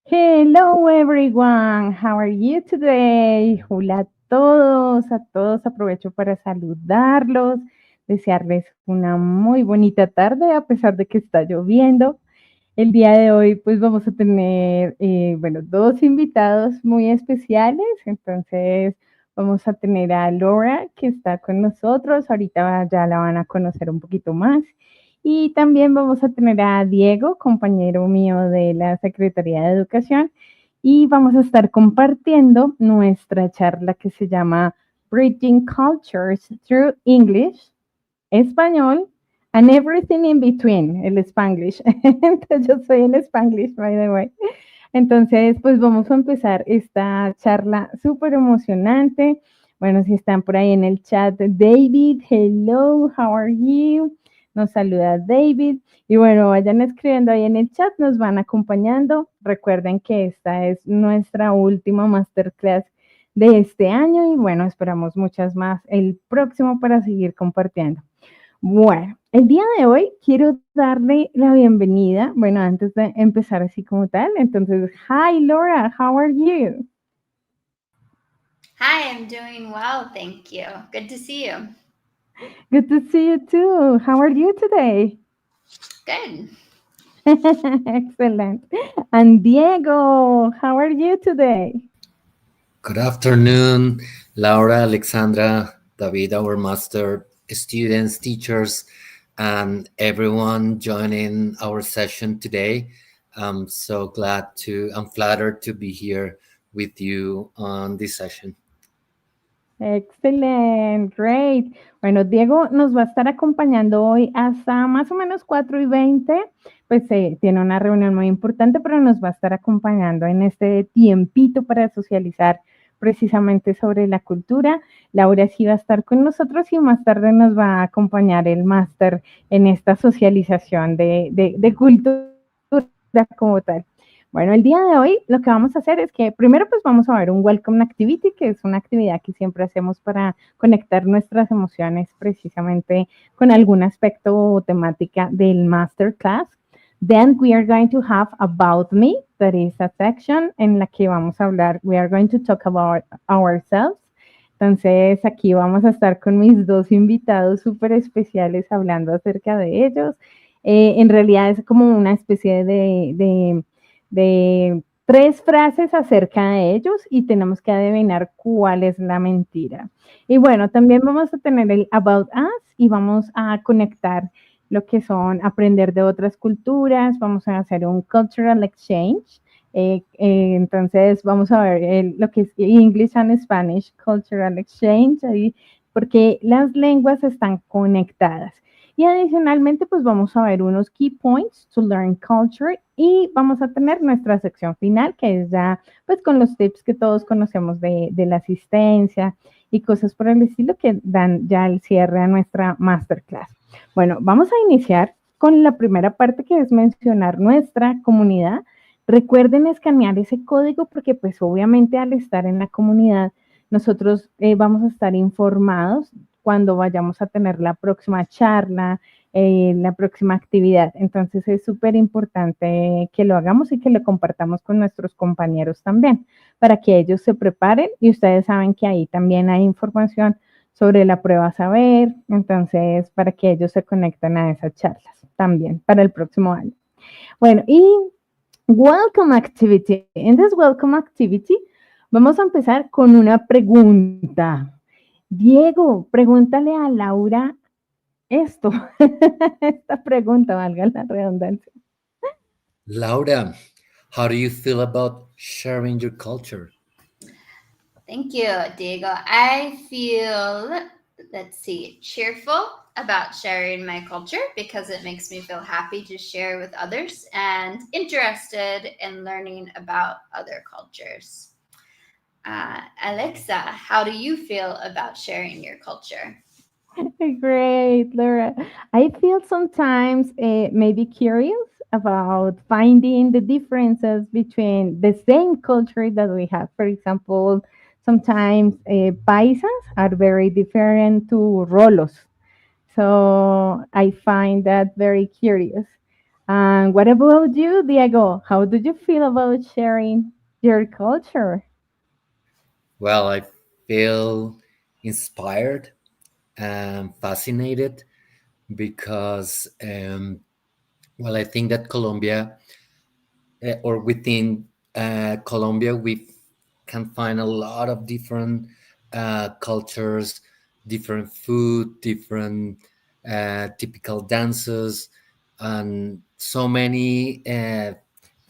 Hello everyone, how are you today? Hola a todos aprovecho para saludarlos, desearles una muy bonita tarde a pesar de que está lloviendo. El día de hoy pues vamos a tener, bueno, dos invitados muy especiales, entonces vamos a tener a Laura que está con nosotros, ahorita ya la van a conocer un poquito más. Y también vamos a tener a Diego, compañero mío de la Secretaría de Educación, y vamos a estar compartiendo nuestra charla que se llama Bridging Cultures Through English, Español, and Everything in Between, el Spanglish. Entonces, yo soy el Spanglish, by the way. Entonces, pues vamos a empezar esta charla súper emocionante. Bueno, si están por ahí en el chat, David, hello, how are you? Nos saluda David. Y bueno, vayan escribiendo ahí en el chat, nos van acompañando. Recuerden que esta es nuestra última masterclass de este año y bueno, esperamos muchas más el próximo para seguir compartiendo. Bueno, el día de hoy quiero darle la bienvenida, bueno, antes de empezar así como tal, entonces, hi Laura, how are you? Hi, I'm doing well, thank you. Good to see you. Good to see you too. How are you today? Good. Excellent. And Diego, how are you today? Good afternoon, Laura, Alexandra, David, our master, students, teachers, and everyone joining our session today. I'm flattered to be here with you on this session. Excelente, great. Bueno, Diego nos va a estar acompañando hoy hasta más o menos 4:20. Pues tiene una reunión muy importante, pero nos va a estar acompañando en este tiempito para socializar precisamente sobre la cultura. Laura sí va a estar con nosotros y más tarde nos va a acompañar el máster en esta socialización de cultura como tal. Bueno, el día de hoy lo que vamos a hacer es que primero pues vamos a ver un Welcome Activity, que es una actividad que siempre hacemos para conectar nuestras emociones precisamente con algún aspecto o temática del Masterclass. Then we are going to have About Me, that is a section en la que vamos a hablar, we are going to talk about ourselves. Entonces aquí vamos a estar con mis dos invitados súper especiales hablando acerca de ellos. En realidad es como una especie de 3 frases acerca de ellos y tenemos que adivinar cuál es la mentira. Y bueno, también vamos a tener el About Us y vamos a conectar lo que son aprender de otras culturas, vamos a hacer un Cultural Exchange. Entonces vamos a ver lo que es English and Spanish Cultural Exchange, porque las lenguas están conectadas. Y adicionalmente, pues vamos a ver unos key points to learn culture y vamos a tener nuestra sección final, que es ya pues con los tips que todos conocemos de la asistencia y cosas por el estilo que dan ya el cierre a nuestra masterclass. Bueno, vamos a iniciar con la primera parte, que es mencionar nuestra comunidad. Recuerden escanear ese código porque pues obviamente al estar en la comunidad nosotros vamos a estar informados cuando vayamos a tener la próxima charla, la próxima actividad. Entonces es súper importante que lo hagamos y que lo compartamos con nuestros compañeros también, para que ellos se preparen y ustedes saben que ahí también hay información sobre la prueba saber, entonces para que ellos se conecten a esas charlas también para el próximo año. Bueno, y Welcome Activity. In this Welcome Activity vamos a empezar con una pregunta. Diego, pregúntale a Laura esto, esta pregunta, valga la redundancia. Laura, how do you feel about sharing your culture? Thank you, Diego. I feel, cheerful about sharing my culture because it makes me feel happy to share with others and interested in learning about other cultures. Alexa, how do you feel about sharing your culture? Great, Laura. I feel sometimes maybe curious about finding the differences between the same culture that we have. For example, sometimes paisas are very different to rolos. So I find that very curious. And what about you, Diego? How do you feel about sharing your culture? Well, I feel inspired and fascinated because, well, I think that Colombia, or within Colombia, we can find a lot of different cultures, different food, different typical dances, and so many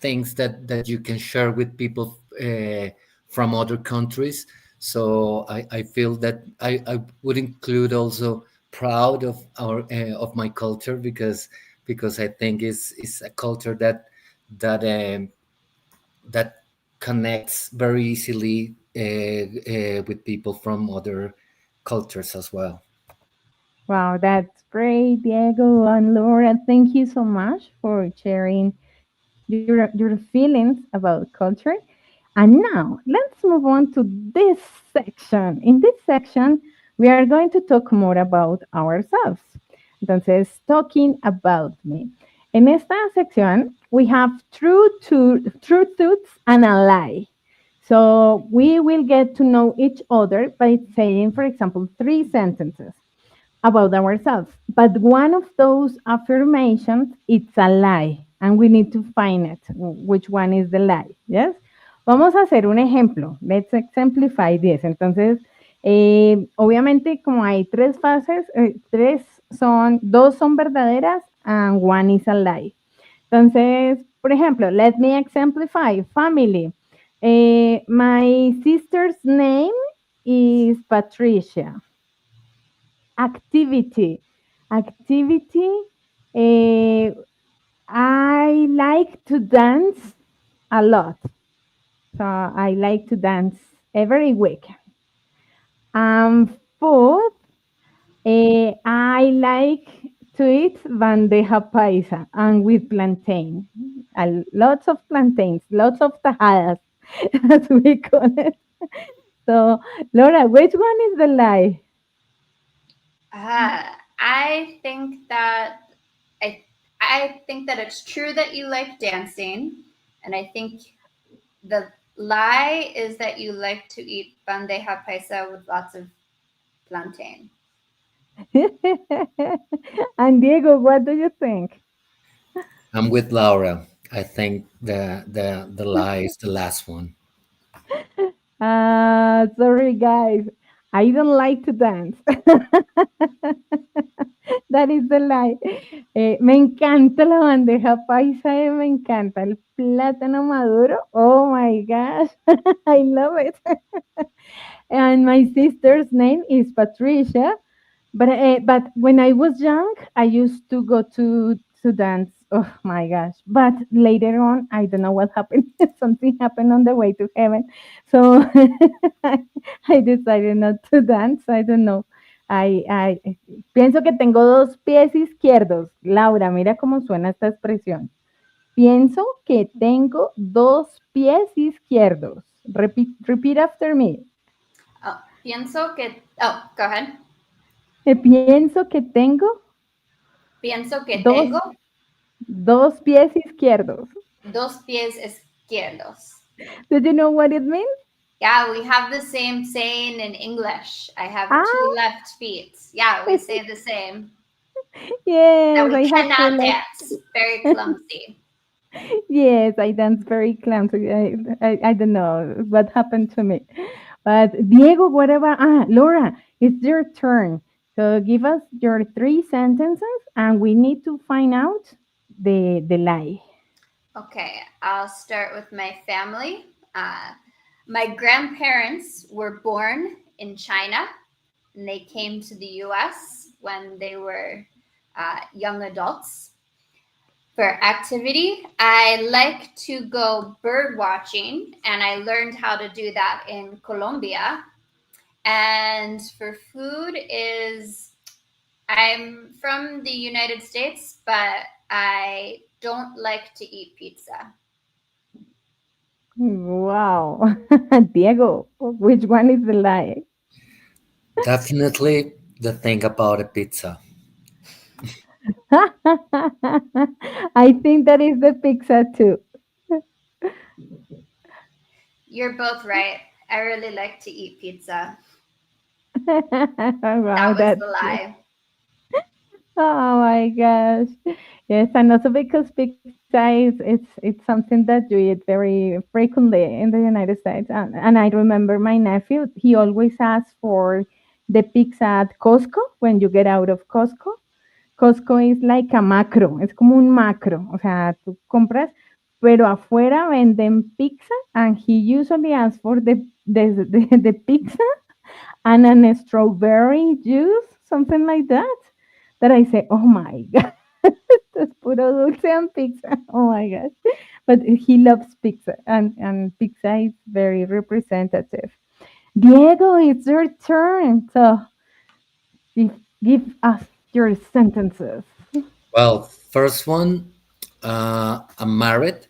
things that you can share with people from other countries. So I feel that I would include also proud of our of my culture, because I think it's a culture that that connects very easily with people from other cultures as well. Wow, that's great, Diego and Laura. Thank you so much for sharing your feelings about culture. And now let's move on to this section. In this section, we are going to talk more about ourselves. Entonces, talking about me. En esta sección, we have true truths and a lie. So we will get to know each other by saying, for example, three sentences about ourselves. But one of those affirmations, it's a lie. And we need to find it, which one is the lie. Yes? Vamos a hacer un ejemplo. Let's exemplify this. Entonces, obviamente, como hay tres fases, dos son verdaderas and one is a lie. Entonces, por ejemplo, let me exemplify family. My sister's name is Patricia. Activity. Activity. eh, I like to dance a lot. So I like to dance every week. Food. I like to eat bandeja paisa and with plantain. Lots of plantains, lots of tajadas, as we call it. So, Laura, which one is the lie? I think that I I think that it's true that you like dancing, and I think the lie is that you like to eat bandeja paisa with lots of plantain. And Diego, what do you think? I'm with Laura. I think the lie is the last one. Sorry, guys. I don't like to dance. That is the lie. Me encanta la bandeja paisa, me encanta el plátano maduro. Oh my gosh, I love it. And my sister's name is Patricia. But when I was young, I used to go to dance. Oh my gosh! But later on, I don't know what happened. Something happened on the way to heaven, so I decided not to dance. I don't know. I pienso que tengo dos pies izquierdos. Laura, mira cómo suena esta expresión. Pienso que tengo dos pies izquierdos. Repeat after me. Oh, pienso que. Oh, go ahead. Pienso que tengo Pienso que dos tengo dos pies izquierdos. dos pies izquierdos. Do you know what it means? Yeah, we have the same saying in English. I have two Ah, left feet. Yeah, we say the same. That yes, we I have to cannot let. dance. Very clumsy. Yes, I dance very clumsy. I don't know what happened to me. But Diego, what about Laura? It's your turn. So give us your three sentences, and we need to find out the lie. Okay, I'll start with my family. My grandparents were born in China and they came to the US when they were young adults. For activity, I like to go bird watching, and I learned how to do that in Colombia. And for food is I'm from the United States, but I don't like to eat pizza. Wow. Diego, which one is the lie? Definitely the thing about a pizza. I think that is the pizza too. You're both right. I really like to eat pizza. Wow, That was that's the great. lie. Oh my gosh. Yes, and also because pizza is something that you eat very frequently in the United States. And I remember my nephew, he always asks for the pizza at Costco when you get out of Costco. Costco is like a macro, es como un macro, o sea, tú compras, pero afuera venden pizza and he usually asks for the pizza and an strawberry juice, something like that. That I say, oh my god, that's puro dulce and pizza. Oh my gosh. But he loves pizza and pizza is very representative. Diego, it's your turn. So give us your sentences. Well, first one, I'm married.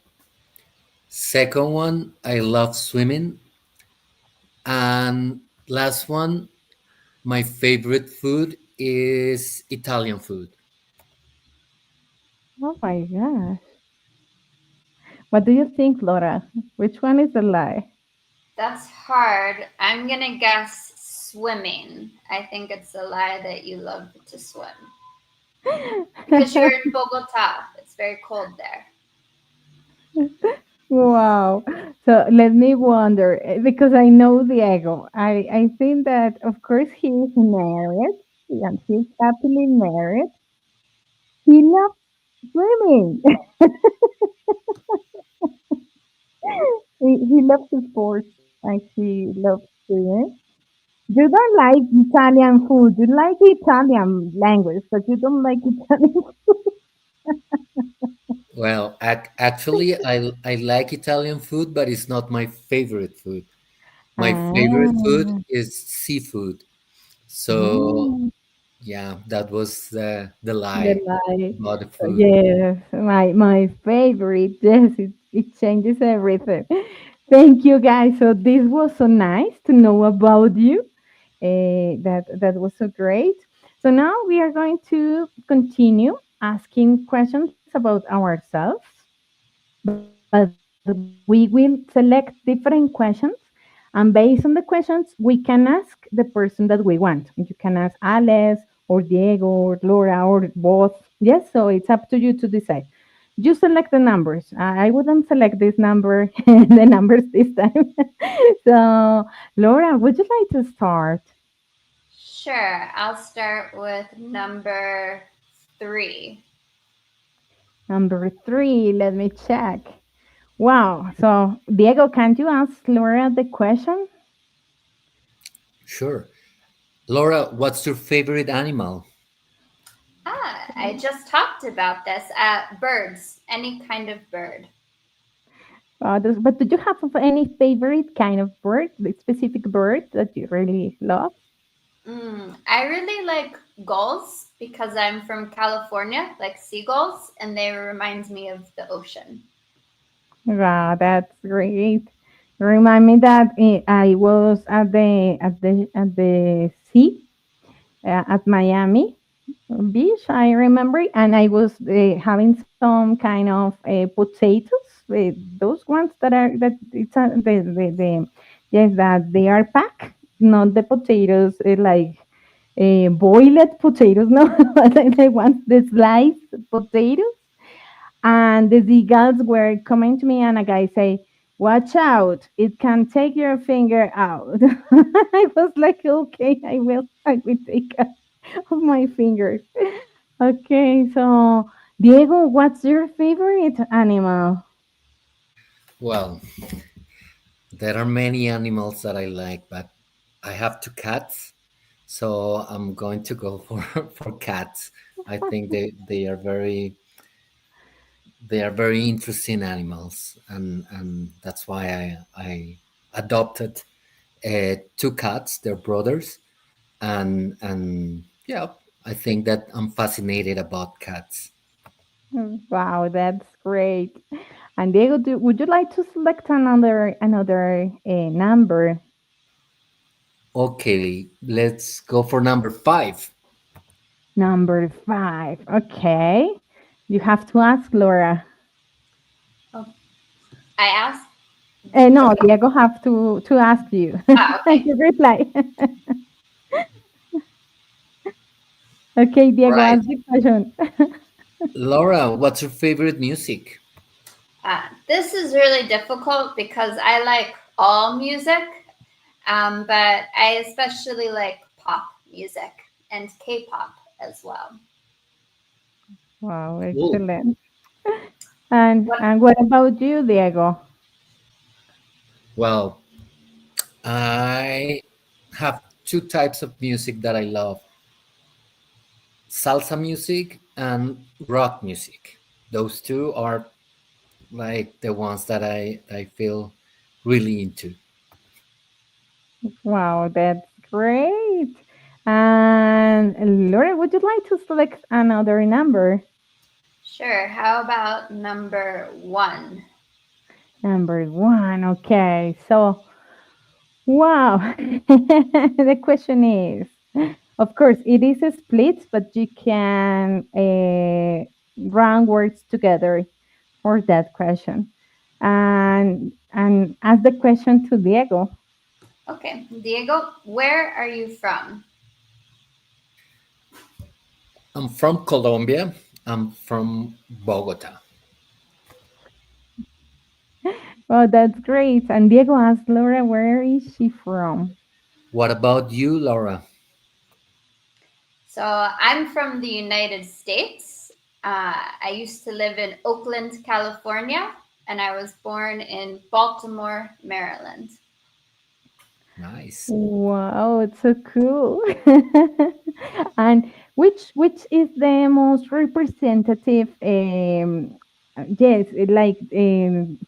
Second one, I love swimming. And last one, my favorite food is Italian food. Oh my gosh. What do you think, Laura? Which one is a lie? That's hard. I'm gonna guess swimming. I think it's a lie that you love to swim because you're in Bogota. It's very cold there. Wow. So let me wonder because I know Diego. I think that of course he is married and he's happily married. He loves swimming. He loves sports and he loves swimming. You don't like Italian food. You like Italian language, but you don't like Italian. Well, actually, I like Italian food, but it's not my favorite food. My favorite food Ah, is seafood. So, mm. yeah, that was the The lie lie. about the food. Yes, my favorite. Yes, it changes everything. Thank you, guys. So this was so nice to know about you. That was so great. So now we are going to continue asking questions about ourselves, but we will select different questions. And based on the questions, we can ask the person that we want. You can ask Alice or Diego or Laura or both. Yes, so it's up to you to decide. You select the numbers. I wouldn't select this number, the numbers this time. So, Laura, would you like to start? Sure, I'll start with number three. Number three, let me check. Wow. So, Diego, can you ask Laura the question? Sure. Laura, what's your favorite animal? I just talked about this. Birds, any kind of bird. But do you have any favorite kind of bird, the specific bird that you really love? I really like gulls because I'm from California, like seagulls, and they remind me of the ocean. Wow, that's great. Remind me that I was at the sea at Miami Beach. I remember, and I was having some kind of potatoes, those ones that are that it's the yes that they are packed, not the potatoes like boiled potatoes, no, like the ones the sliced potatoes. And the seagulls were coming to me, and a guy say, "Watch out! It can take your finger out." I was like, "Okay, I will take out of my fingers." Okay, so Diego, what's your favorite animal? Well, there are many animals that I like, but I have two cats, so I'm going to go for for cats. I think they are very interesting animals, and that's why I adopted two cats. They're brothers, and yeah, I think that I'm fascinated about cats. Wow, that's great. And Diego, would you like to select another number? Okay, let's go for number 5. Number 5. Okay. You have to ask Laura. Oh, I asked. No, Okay. Diego have to ask you. Ah, okay. You reply. Okay, Diego, Right. ask the question. Laura, what's your favorite music? This is really difficult because I like all music, but I especially like pop music and K-pop as well. Wow, Cool. excellent. And What? and what about you, Diego? Well, I have two types of music that I love: salsa music and rock music. Those two are like the ones that I feel really into. Wow, that's great. And Laura, would you like to select another number? Sure. How about number 1? Number 1. Okay. So, wow. The question is, of course, it is a split, but you can run words together for that question. And ask the question to Diego. Okay. Diego, where are you from? I'm from Colombia. I'm from Bogota. Oh, that's great. And Diego asked Laura, where is she from? What about you, Laura? So I'm from the United States. I used to live in Oakland, California, and I was born in Baltimore, Maryland. Nice. Wow, it's so cool. And which is the most representative yes, like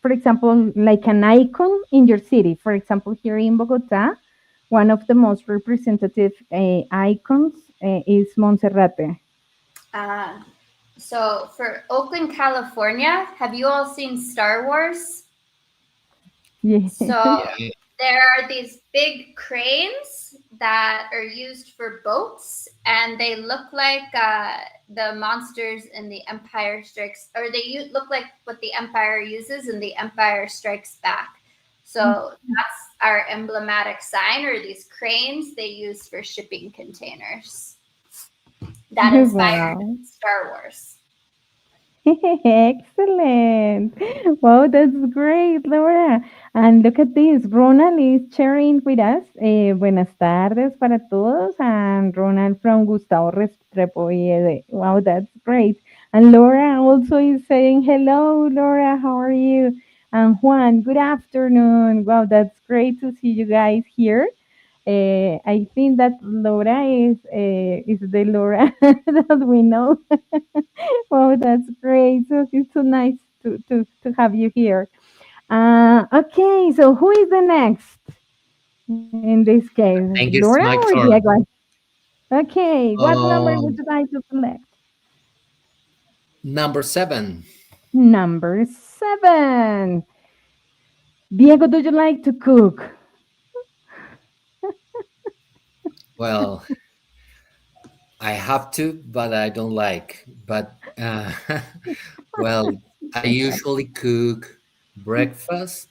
for example, like an icon in your city. For example, here in Bogota, one of the most representative icons is Monserrate. Uh, so for Oakland, California, have you all seen Star Wars? Yeah. So Yeah. there are these big cranes that are used for boats, and they look like the monsters in the Empire Strikes, or look like what the Empire uses in the Empire Strikes Back. So that's our emblematic sign, or these cranes they use for shipping containers that inspired Wow. Star Wars. Excellent. Wow, that's great, Laura. And look at this. Ronald is sharing with us. Buenas tardes para todos. And Ronald from Gustavo Restrepo. Wow, that's great. And Laura also is saying, hello, Laura, how are you? And Juan, good afternoon. Wow, that's great to see you guys here. I think that Laura is the Laura that we know. Wow, that's great. So it's so nice to have you here. Okay, so who is the next in this case? I think Laura it's or my Diego? turn. Okay, what number would Um, you like to select? Number 7. Number 7. Diego, do you like to cook? Well, I have to, but I don't like. But well, I usually cook breakfast.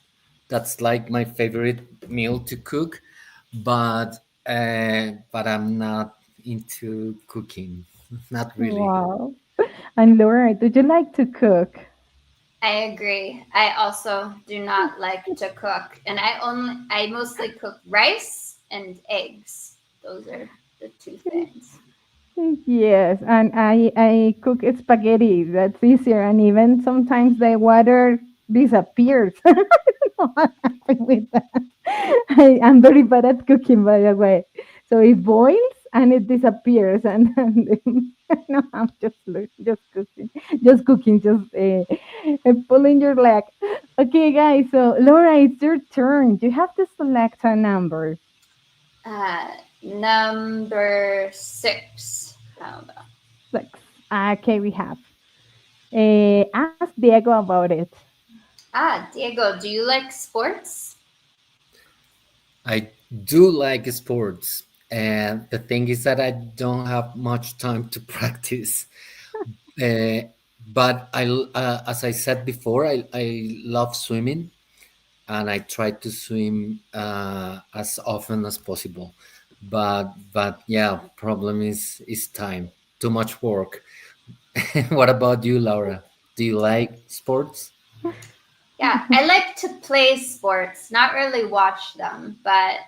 That's like my favorite meal to cook. But but I'm not into cooking. Not really. Wow. And Laura, do you like to cook? I agree. I also do not like to cook, and I mostly cook rice and eggs. Those are the two things. Yes, and I cook spaghetti. That's easier, and even sometimes the water disappears. I don't know what happened with that. I'm very bad at cooking, by the way. So it boils and it disappears, and no, I'm just cooking, just pulling your leg. Okay, guys. So Laura, it's your turn. You have to select a number. Number 6. How about? 6. Okay, we have. Ask Diego about it. Diego, do you like sports? I do like sports, and the thing is that I don't have much time to practice. Uh, but as I said before, I love swimming, and I try to swim as often as possible. But yeah, problem is time. Too much work. What about you, Laura? Do you like sports? Yeah, I like to play sports, not really watch them. But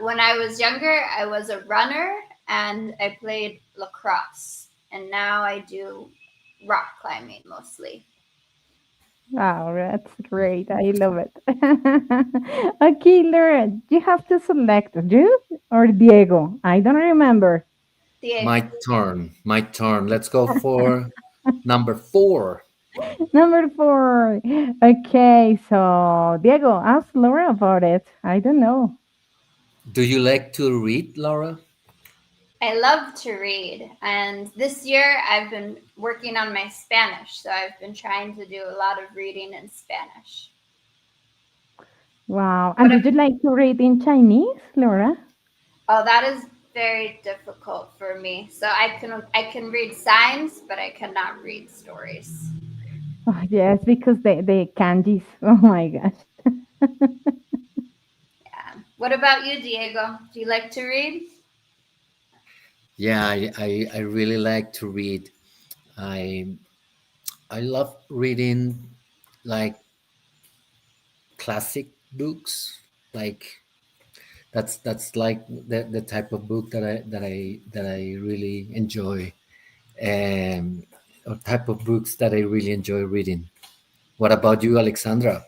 when I was younger, I was a runner and I played lacrosse. And now I do rock climbing mostly. Wow, that's great. I love it. Okay, Laura, you have to select you or Diego. I don't remember. Diego. My turn. My turn. Let's go for number 4. Number four. Okay, so Diego, ask Laura about it. I don't know. Do you like to read, Laura? I love to read. And this year I've been working on my Spanish. So I've been trying to do a lot of reading in Spanish. Wow. And What did you like to read in Chinese, Laura? Oh, that is very difficult for me. So I can read signs, but I cannot read stories. Oh, yes, because the kanjis. Oh my gosh. Yeah. What about you, Diego? Do you like to read? Yeah, I really like to read. I I love reading like classic books. Like that's like the type of book that I really enjoy, or type of books that I really enjoy reading. What about you, Alexandra?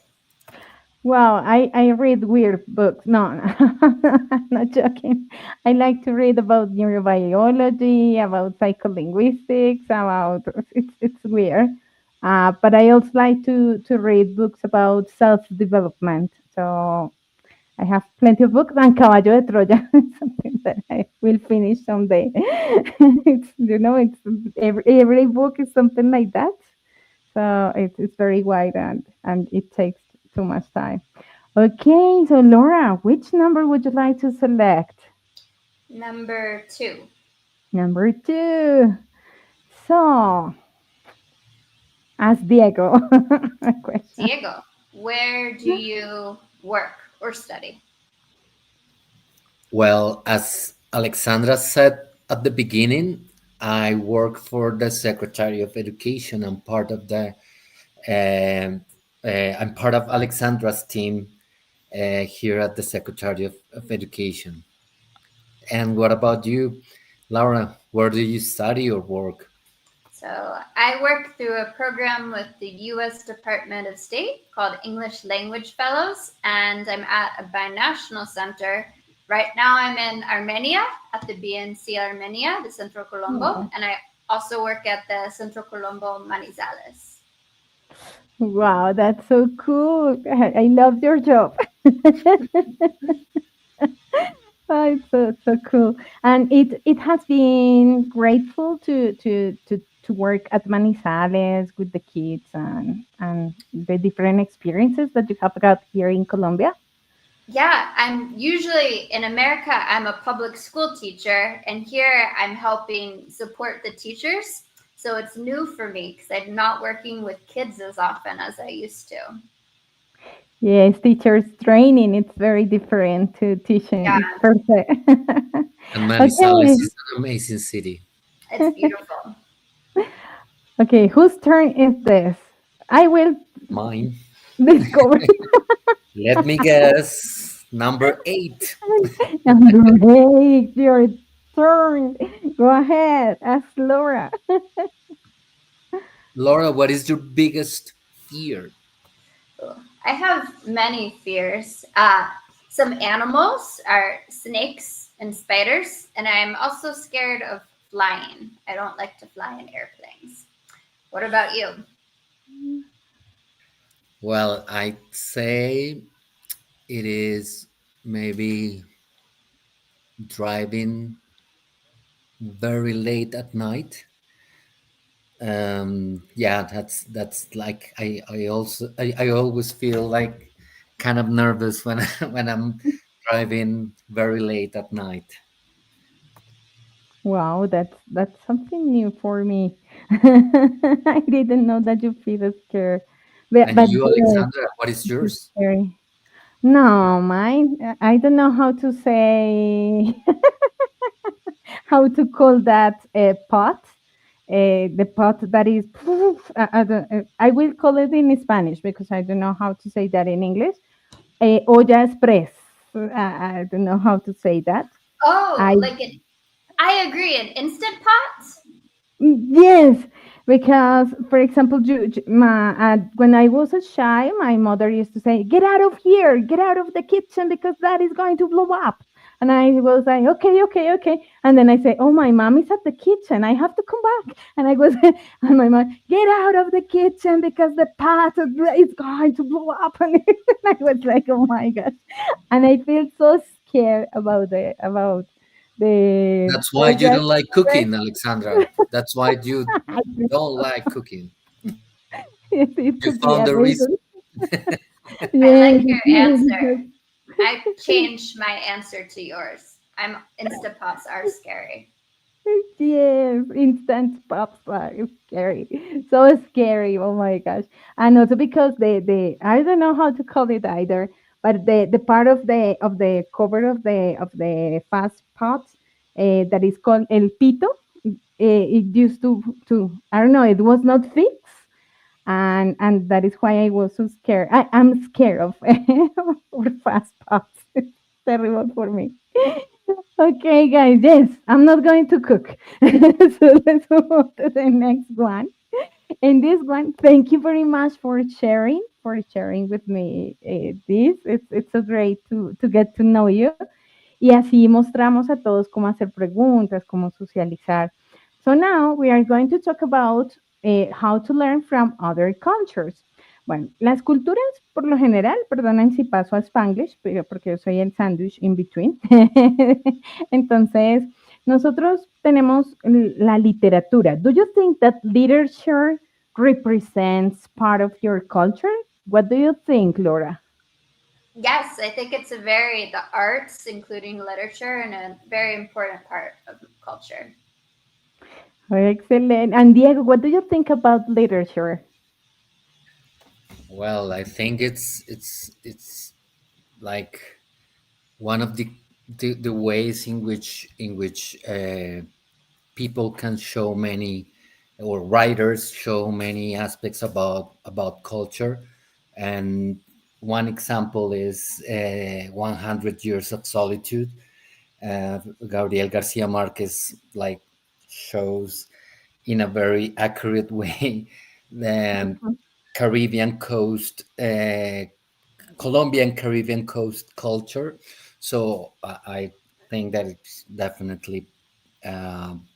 Well, I read weird books. No, I'm not joking. I like to read about neurobiology, about psycholinguistics, about it's weird. But I also like to read books about self development. So I have plenty of books, and Caballo de Troya is something that I will finish someday. It's every book is something like that. So it's very wide and it takes too much time. Okay, so Laura, which number would you like to select? Number two. Number two. So, ask Diego a question. Diego, where do you work or study? Well, as Alexandra said at the beginning, I work for the Secretary of Education. Um, I'm part of Alexandra's team here at the Secretary of Education. And what about you, Laura? Where do you study or work? So I work through a program with the U.S. Department of State called English Language Fellows, and I'm at a binational center. Right now, I'm in Armenia at the BNC Armenia, the Centro Colombo, Oh, and I also work at the Centro Colombo Manizales. wow, that's so cool. I love your job. Oh, it's so cool, and it has been grateful to work at Manizales with the kids and the different experiences that you have got here in Colombia. Yeah, I'm usually in America, I'm a public school teacher, and here I'm helping support the teachers. So it's new for me because I'm not working with kids as often as I used to. Yes, teachers training, it's very different to teaching. It's Yeah, perfect. And Manizales Okay, is an amazing city. it's beautiful. okay, whose turn is this? I will Mine. discover. Let me guess. Number 8. Number eight, your turn. Go ahead, ask Laura. Laura, what is your biggest fear? I have many fears. Some animals are snakes and spiders, and I'm also scared of flying. I don't like to fly in airplanes. What about you? Well, I'd say it is maybe driving very late at night, Yeah, that's like I always feel like kind of nervous when when I'm driving very late at night. Wow, that's something new for me. I didn't know that you feel scared. And But you, yes, Alexandra, what is it's yours? scary. No, mine, I don't know how to say how to call that a pot. The pot that is, I will call it in Spanish because I don't know how to say that in English. Olla express. I don't know how to say that. Oh, I like an I agree. An instant pot? Yes, because for example, when I was a child, my mother used to say, "Get out of here, get out of the kitchen because that is going to blow up." And I was like, "Okay, okay, okay." And then I say, "Oh, my mom is at the kitchen. I have to come back." And I was, and my mom, "Get out of the kitchen because the pot is going to blow up." And I was like, "Oh my gosh!" And I feel so scared about the That's why you Oya don't like cooking, Alexandra. That's why you I think don't like cooking. it You could be found a the reason. reason. I like Yes, your answer. because I changed my answer to yours. I'm Instapots are scary. yes, instant pops are scary. So scary. Oh my gosh. And also because the I don't know how to call it either, but the part of the cover of the fast pots that is called el pito, it used to I don't know, it was not fixed and that is why I was so scared. I'm scared of of fast pass. It's terrible for me. Okay, guys. Yes, I'm not going to cook. So let's move to the next one. And this one, thank you very much for sharing with me this. It's so great to get to know you. Y así mostramos a todos cómo hacer preguntas, cómo socializar. So now we are going to talk about how to learn from other cultures. Bueno, las culturas por lo general, perdonen si paso a Spanglish, pero porque yo soy el sandwich in between. Entonces, nosotros tenemos la literatura. Do you think that literature represents part of your culture? What do you think, Laura? Yes, I think it's the arts, including literature, and a very important part of culture. Excellent. And Diego, what do you think about literature? Well, I think it's like one of the ways in which people can show many, or writers show many aspects about culture. And one example is 100 Years of Solitude. Gabriel Garcia Marquez like shows in a very accurate way the Mhm. Caribbean coast, Colombian Caribbean coast culture. So I think that it's definitely um,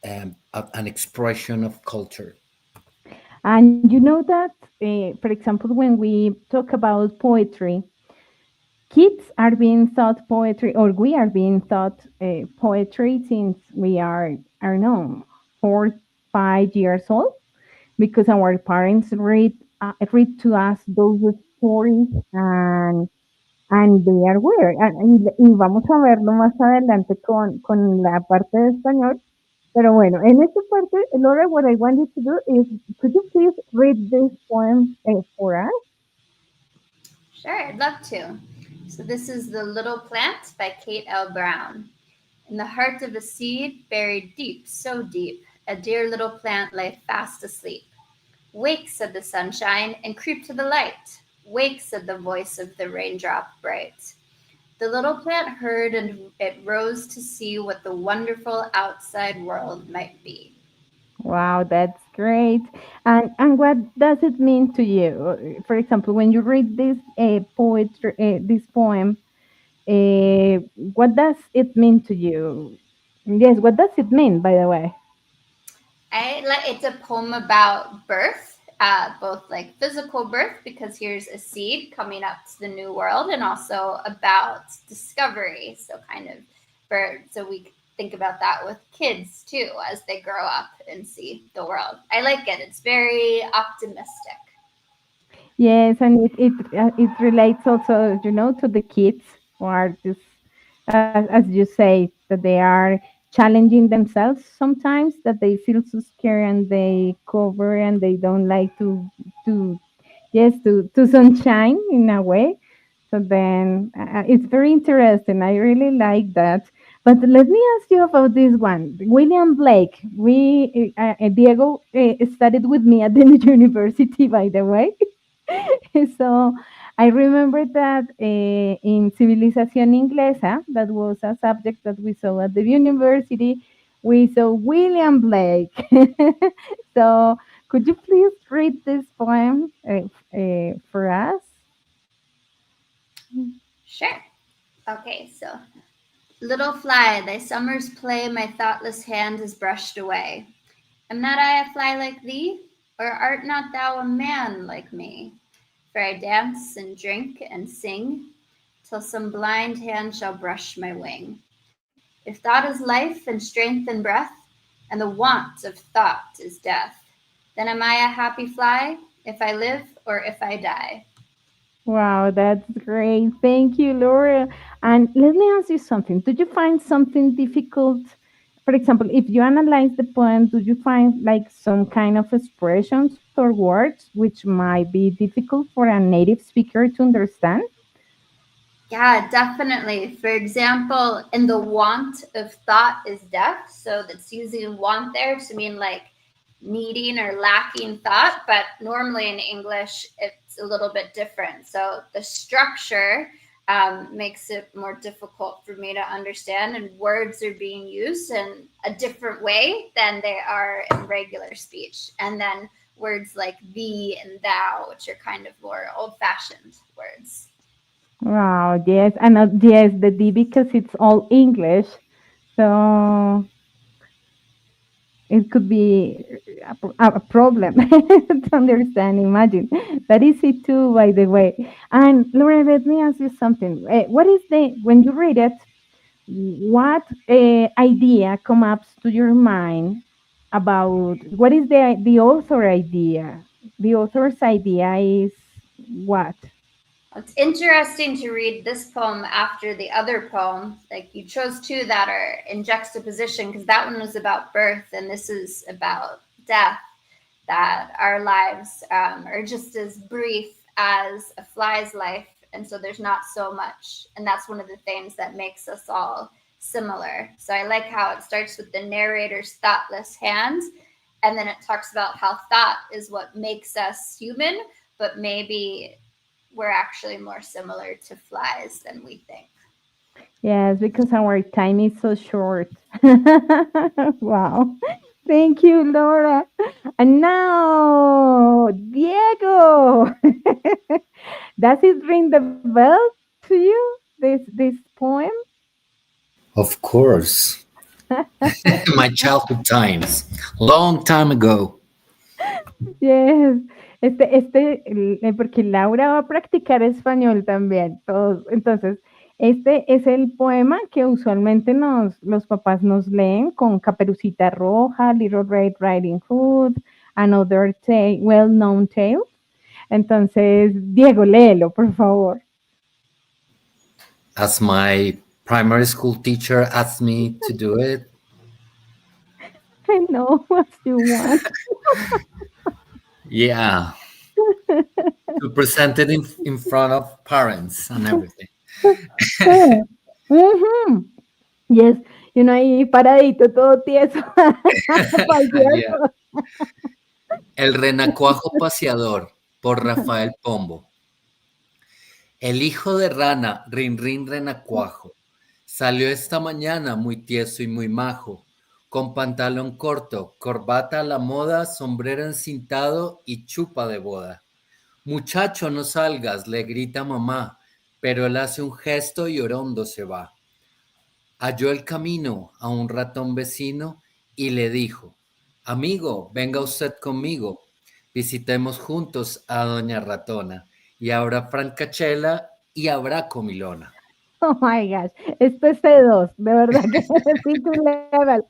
an expression of culture. And you know that, for example, when we talk about poetry, kids are being taught poetry, or we are being taught poetry since we are, I don't know, 4, 5 years old, because our parents read to us those stories and they are weird. Y vamos a verlo más adelante con la parte de español. Pero bueno, en esta parte, Laura, what I want you to do is, could you please read this poem for us? Sure, I'd love to. So this is The Little Plant by Kate L. Brown. In the heart of a seed, buried deep, so deep, a dear little plant lay fast asleep. Wake, said the sunshine, and creep to the light. Wake, said the voice of the raindrop bright. The little plant heard, and it rose to see what the wonderful outside world might be. Wow, that's great. And what does it mean to you? For example, when you read this poetry, this poem, what does it mean to you? Yes, what does it mean, by the way? It's a poem about birth, both like physical birth, because here's a seed coming up to the new world, and also about discovery. So kind of bird. So we think about that with kids too as they grow up and see the world. I like it. It's very optimistic. Yes, and it relates also, to the kids who are just, as you say, that they are challenging themselves sometimes, that they feel so scared and they cover and they don't like to yes to sunshine in a way. So then it's very interesting. I really like that. But let me ask you about this one, William Blake. We Diego studied with me at the university, by the way. So I remember that in Civilización Inglesa, that was a subject that we saw at the university, we saw William Blake. So could you please read this poem for us? Sure. Okay, so little fly, thy summer's play my thoughtless hand has brushed away. Am not I a fly like thee? Or art not thou a man like me? For I dance and drink and sing till some blind hand shall brush my wing. If thought is life and strength and breath, and the want of thought is death, then am I a happy fly if I live or if I die? Wow, that's great. Thank you, Laura. And let me ask you something. Did you find something difficult? For example, if you analyze the poem, do you find like some kind of expressions or words which might be difficult for a native speaker to understand? Yeah, definitely. For example, in the want of thought is death. So that's using want there to mean like needing or lacking thought. But normally in English, it's a little bit different. So the structure makes it more difficult for me to understand, and words are being used in a different way than they are in regular speech. And then words like thee and thou, which are kind of more old fashioned words. Wow, yes. And yes, the D because it's all English. So it could be a problem to understand. Imagine that is it too, by the way. And Laura, let me ask you something. What is the when you read it? What idea come up to your mind about what is the author idea? The author's idea is what? It's interesting to read this poem after the other poem. Like you chose two that are in juxtaposition because that one was about birth and this is about death. That our lives are just as brief as a fly's life, and so there's not so much. And that's one of the things that makes us all similar. So I like how it starts with the narrator's thoughtless hands, and then it talks about how thought is what makes us human, but maybe we're actually more similar to flies than we think. Yes, because our time is so short. Wow. Thank you, Laura. And now, Diego. Does it ring the bell to you? This poem? Of course. My childhood times, long time ago. Yes. Porque Laura va a practicar español también, todos. Entonces, este es el poema que usualmente los papás nos leen con Caperucita Roja, Little Red Riding Hood, Another Tale, Well-Known Tale. Entonces, Diego, léelo, por favor. As my primary school teacher asked me to do it. I know what you want. Yeah, to present it in front of parents and everything. Ujú. Yes, ahí paradito, todo tieso. Pa'l Yeah. Diego. El renacuajo paseador, por Rafael Pombo. El hijo de rana, Rin Rin Renacuajo, salió esta mañana muy tieso y muy majo, con pantalón corto, corbata a la moda, sombrero encintado y chupa de boda. Muchacho, no salgas, le grita mamá, pero él hace un gesto y orondo se va. Halló el camino a un ratón vecino y le dijo, amigo, venga usted conmigo, visitemos juntos a doña ratona, y habrá francachela y habrá comilona. Oh my gosh, esto es C2, de verdad que necesito un level.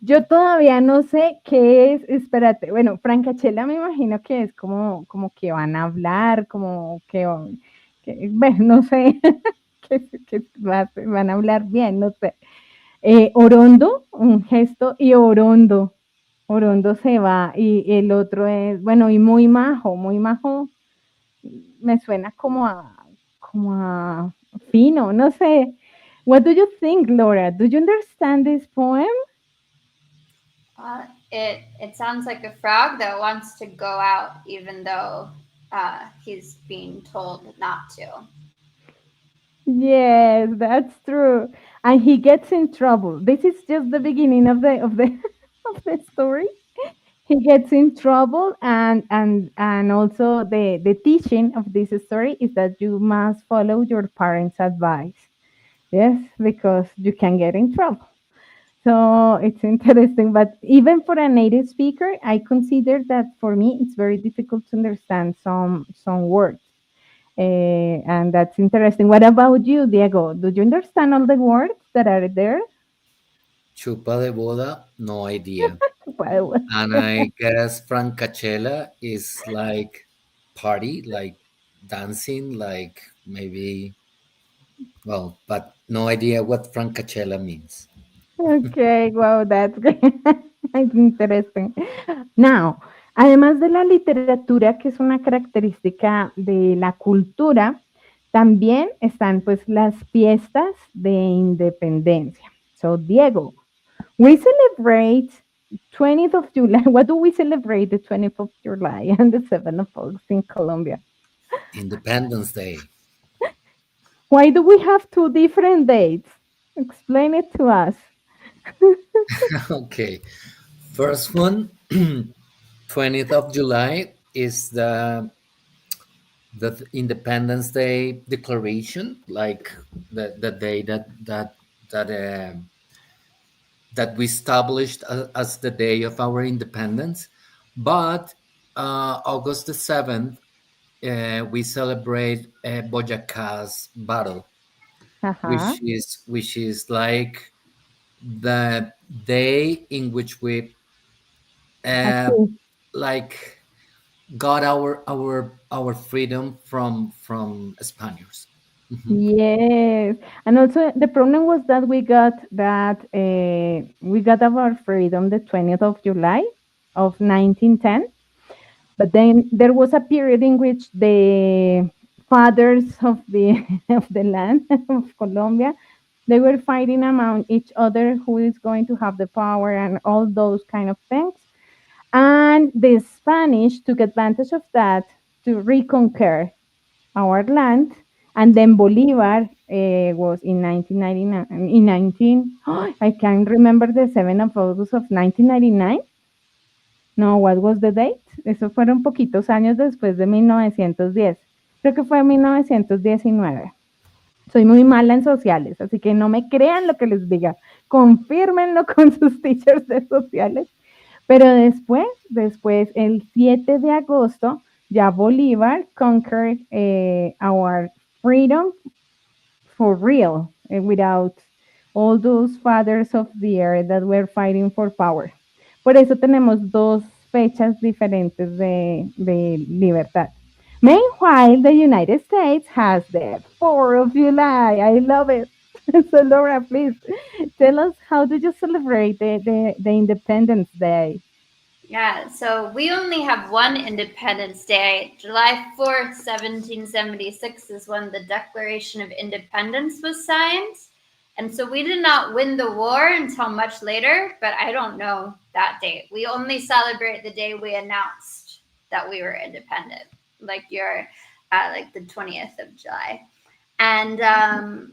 Yo todavía no sé qué es, espérate, bueno, francachela me imagino que es como que van a hablar, como que bueno, no sé, van a hablar bien, no sé. Orondo, un gesto, y orondo, orondo se va, y el otro es, bueno, y muy majo, me suena como a fino, no sé. What do you think, Laura? Do you understand this poem? It sounds like a frog that wants to go out even though he's being told not to. Yes, that's true. And he gets in trouble. This is just the beginning of the of the story. He gets in trouble, and also the teaching of this story is that you must follow your parents' advice. Yes, because you can get in trouble. So it's interesting, but even for a native speaker, I consider that for me it's very difficult to understand some words. And that's interesting. What about you, Diego? Do you understand all the words that are there? Chupa de boda, no idea. Well, And I guess Francachela is like party, like dancing, like maybe, well, but no idea what Francachela means. okay, wow, that's great. It's interesting. Now, además de la literatura, que es una característica de la cultura, también están pues las fiestas de independencia. So, Diego, we celebrate 20th of July. What do we celebrate the 20th of July and the 7th of August in Colombia? Independence Day. Why do we have two different dates? Explain it to us. Okay. First one, 20th of July is the Independence Day declaration, like the day that that we established as the day of our independence. But August the 7th, we celebrate Boyaca's battle, Uh-huh. which is like the day in which we uh, Okay. like got our freedom from Spaniards. Mhm. Yes, and also the problem was that we got our freedom the 20th of July of 1910, but then there was a period in which the fathers of the of the land of Colombia, they were fighting among each other who is going to have the power and all those kind of things. And the Spanish took advantage of that to reconquer our land. And then Bolivar was in 1999, in 19, I can't remember the 7th of August of 1999. No, what was the date? Eso fueron poquitos años después de 1910. Creo que fue 1919. Soy muy mala en sociales, así que no me crean lo que les diga. Confírmenlo con sus teachers de sociales. Pero después, el 7 de agosto, ya Bolívar conquered our freedom for real, without all those fathers of the earth that were fighting for power. Por eso tenemos dos fechas diferentes de libertad. Meanwhile, the United States has the 4th of July. I love it. So, Laura, please tell us, how did you celebrate the Independence Day? Yeah, so we only have one Independence Day. July 4th, 1776 is when the Declaration of Independence was signed. And so we did not win the war until much later, but I don't know that date. We only celebrate the day we announced that we were independent, like like the 20th of July and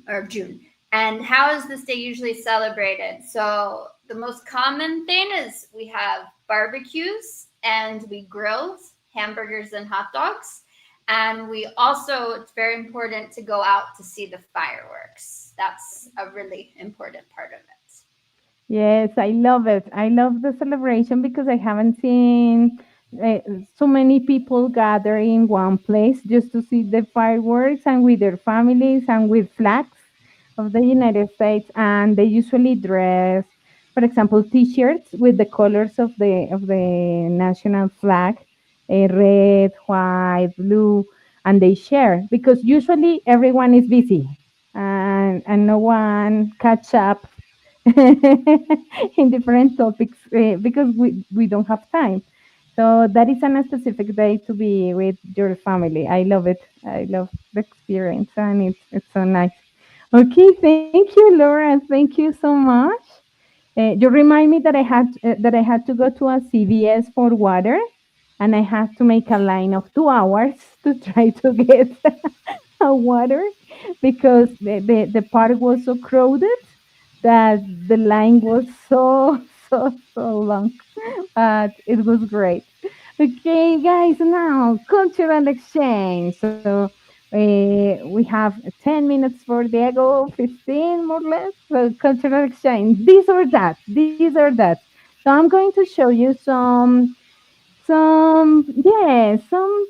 or June. And how is this day usually celebrated? So the most common thing is we have barbecues and we grill hamburgers and hot dogs. And we also, it's very important to go out to see the fireworks. That's a really important part of it. Yes, I love it. I love the celebration because I haven't seen uh, so many people gather in one place just to see the fireworks and with their families and with flags. of the United States, and they usually dress, for example, T-shirts with the colors of the national flag, red, white, blue, and they share because usually everyone is busy and no one catch up in different topics because we don't have time. So that is a specific day to be with your family. I love it. I love the experience, and it's so nice. Okay, thank you, Laura. Thank you so much. You remind me that I had to go to a CVS for water, and I had to make a line of 2 hours to try to get a water because the park was so crowded that the line was so so long. But it was great. Okay, guys, now cultural exchange. So we have 10 minutes for Diego, 15 more or less. So cultural exchange, this or that. So I'm going to show you some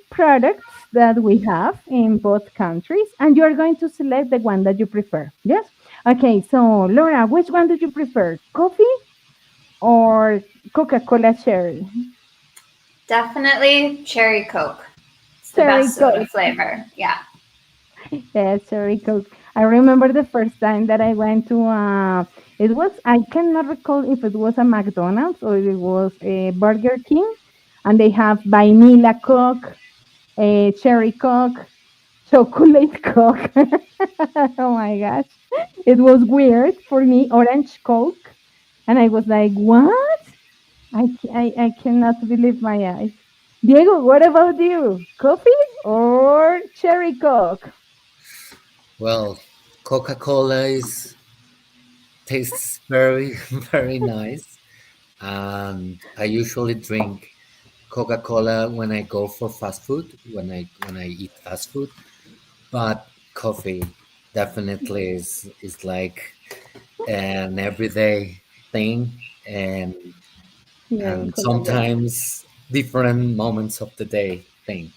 products that we have in both countries, and you are going to select the one that you prefer. Yes. Okay. So Laura, which one do you prefer? Coffee or Coca-Cola cherry? Definitely cherry Coke. It's the Cherry best soda Coke. flavor. Yeah. Yes, cherry Coke. I remember the first time that I went to it was, I cannot recall if it was a McDonald's or it was a Burger King, and they have vanilla Coke, a cherry Coke, chocolate Coke. Oh my gosh. It was weird for me, orange Coke. And I was like, what? I cannot believe my eyes. Diego, what about you? Coffee or cherry Coke? Well, Coca-Cola is tastes very very nice, and I usually drink Coca-Cola when I go for fast food, when I eat fast food. But coffee definitely is like an everyday thing, Here in and Colombia. sometimes different moments of the day thing.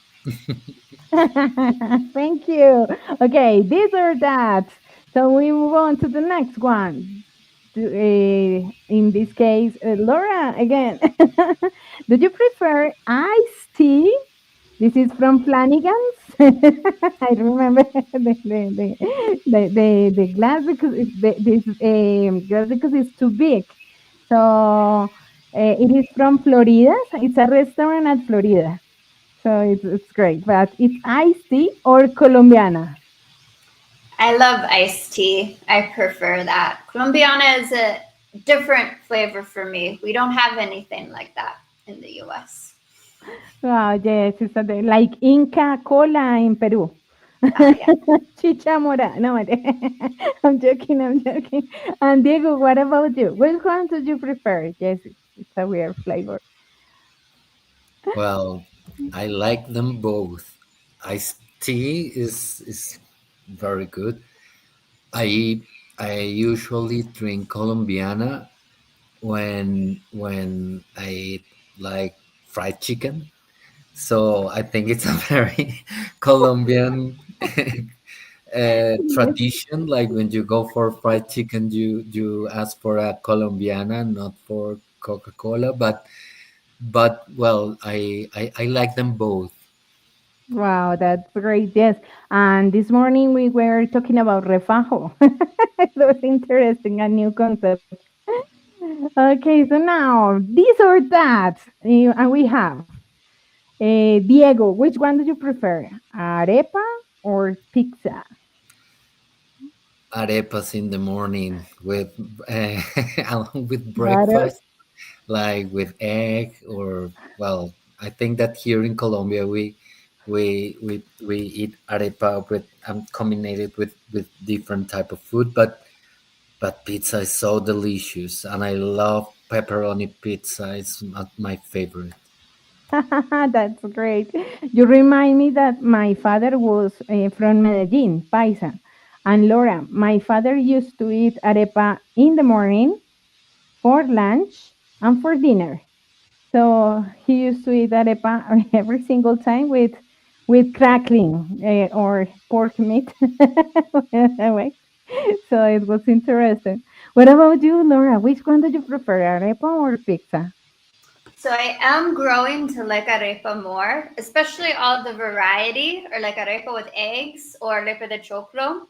Thank you. Okay, this or that. So we move on to the next one. In this case, Laura again. Do you prefer iced tea? This is from Flanagan's. I remember the glass because this glass because it's too big. So it is from Florida. It's a restaurant at Florida. So it's great. But it's iced tea or Colombiana. I love iced tea. I prefer that. Colombiana is a different flavor for me. We don't have anything like that in the US. Oh, yes, it's like Inca Cola in Peru. Yeah. Chicha mora. No, I'm joking. I'm joking. And Diego, what about you? Which one do you prefer? Yes, it's a weird flavor. Well, I like them both. Iced tea is very good. I usually drink Colombiana when I eat like fried chicken. So I think it's a very Colombian Yes. tradition. Like when you go for fried chicken, you ask for a Colombiana, not for Coca Cola. But well, I like them both. Wow, that's great. Yes. And this morning we were talking about refajo. It was interesting, a new concept. Okay, so now this or that. And we have Diego, which one do you prefer? Arepa or pizza? Arepas in the morning with along with Butter? breakfast, like with egg or well, I think that here in Colombia we eat arepa with combined with different type of food, but pizza is so delicious, and I love pepperoni pizza. It's my favorite. That's great. You remind me that my father was from Medellin, Paisa. And Laura, my father used to eat arepa in the morning, for lunch, and for dinner. So he used to eat arepa every single time with crackling or pork meat. Wait. So it was interesting. What about you, Laura? Which one do you prefer, arepa or pizza? So I am growing to like arepa more, especially all the variety, or like arepa with eggs or arepa de choclo.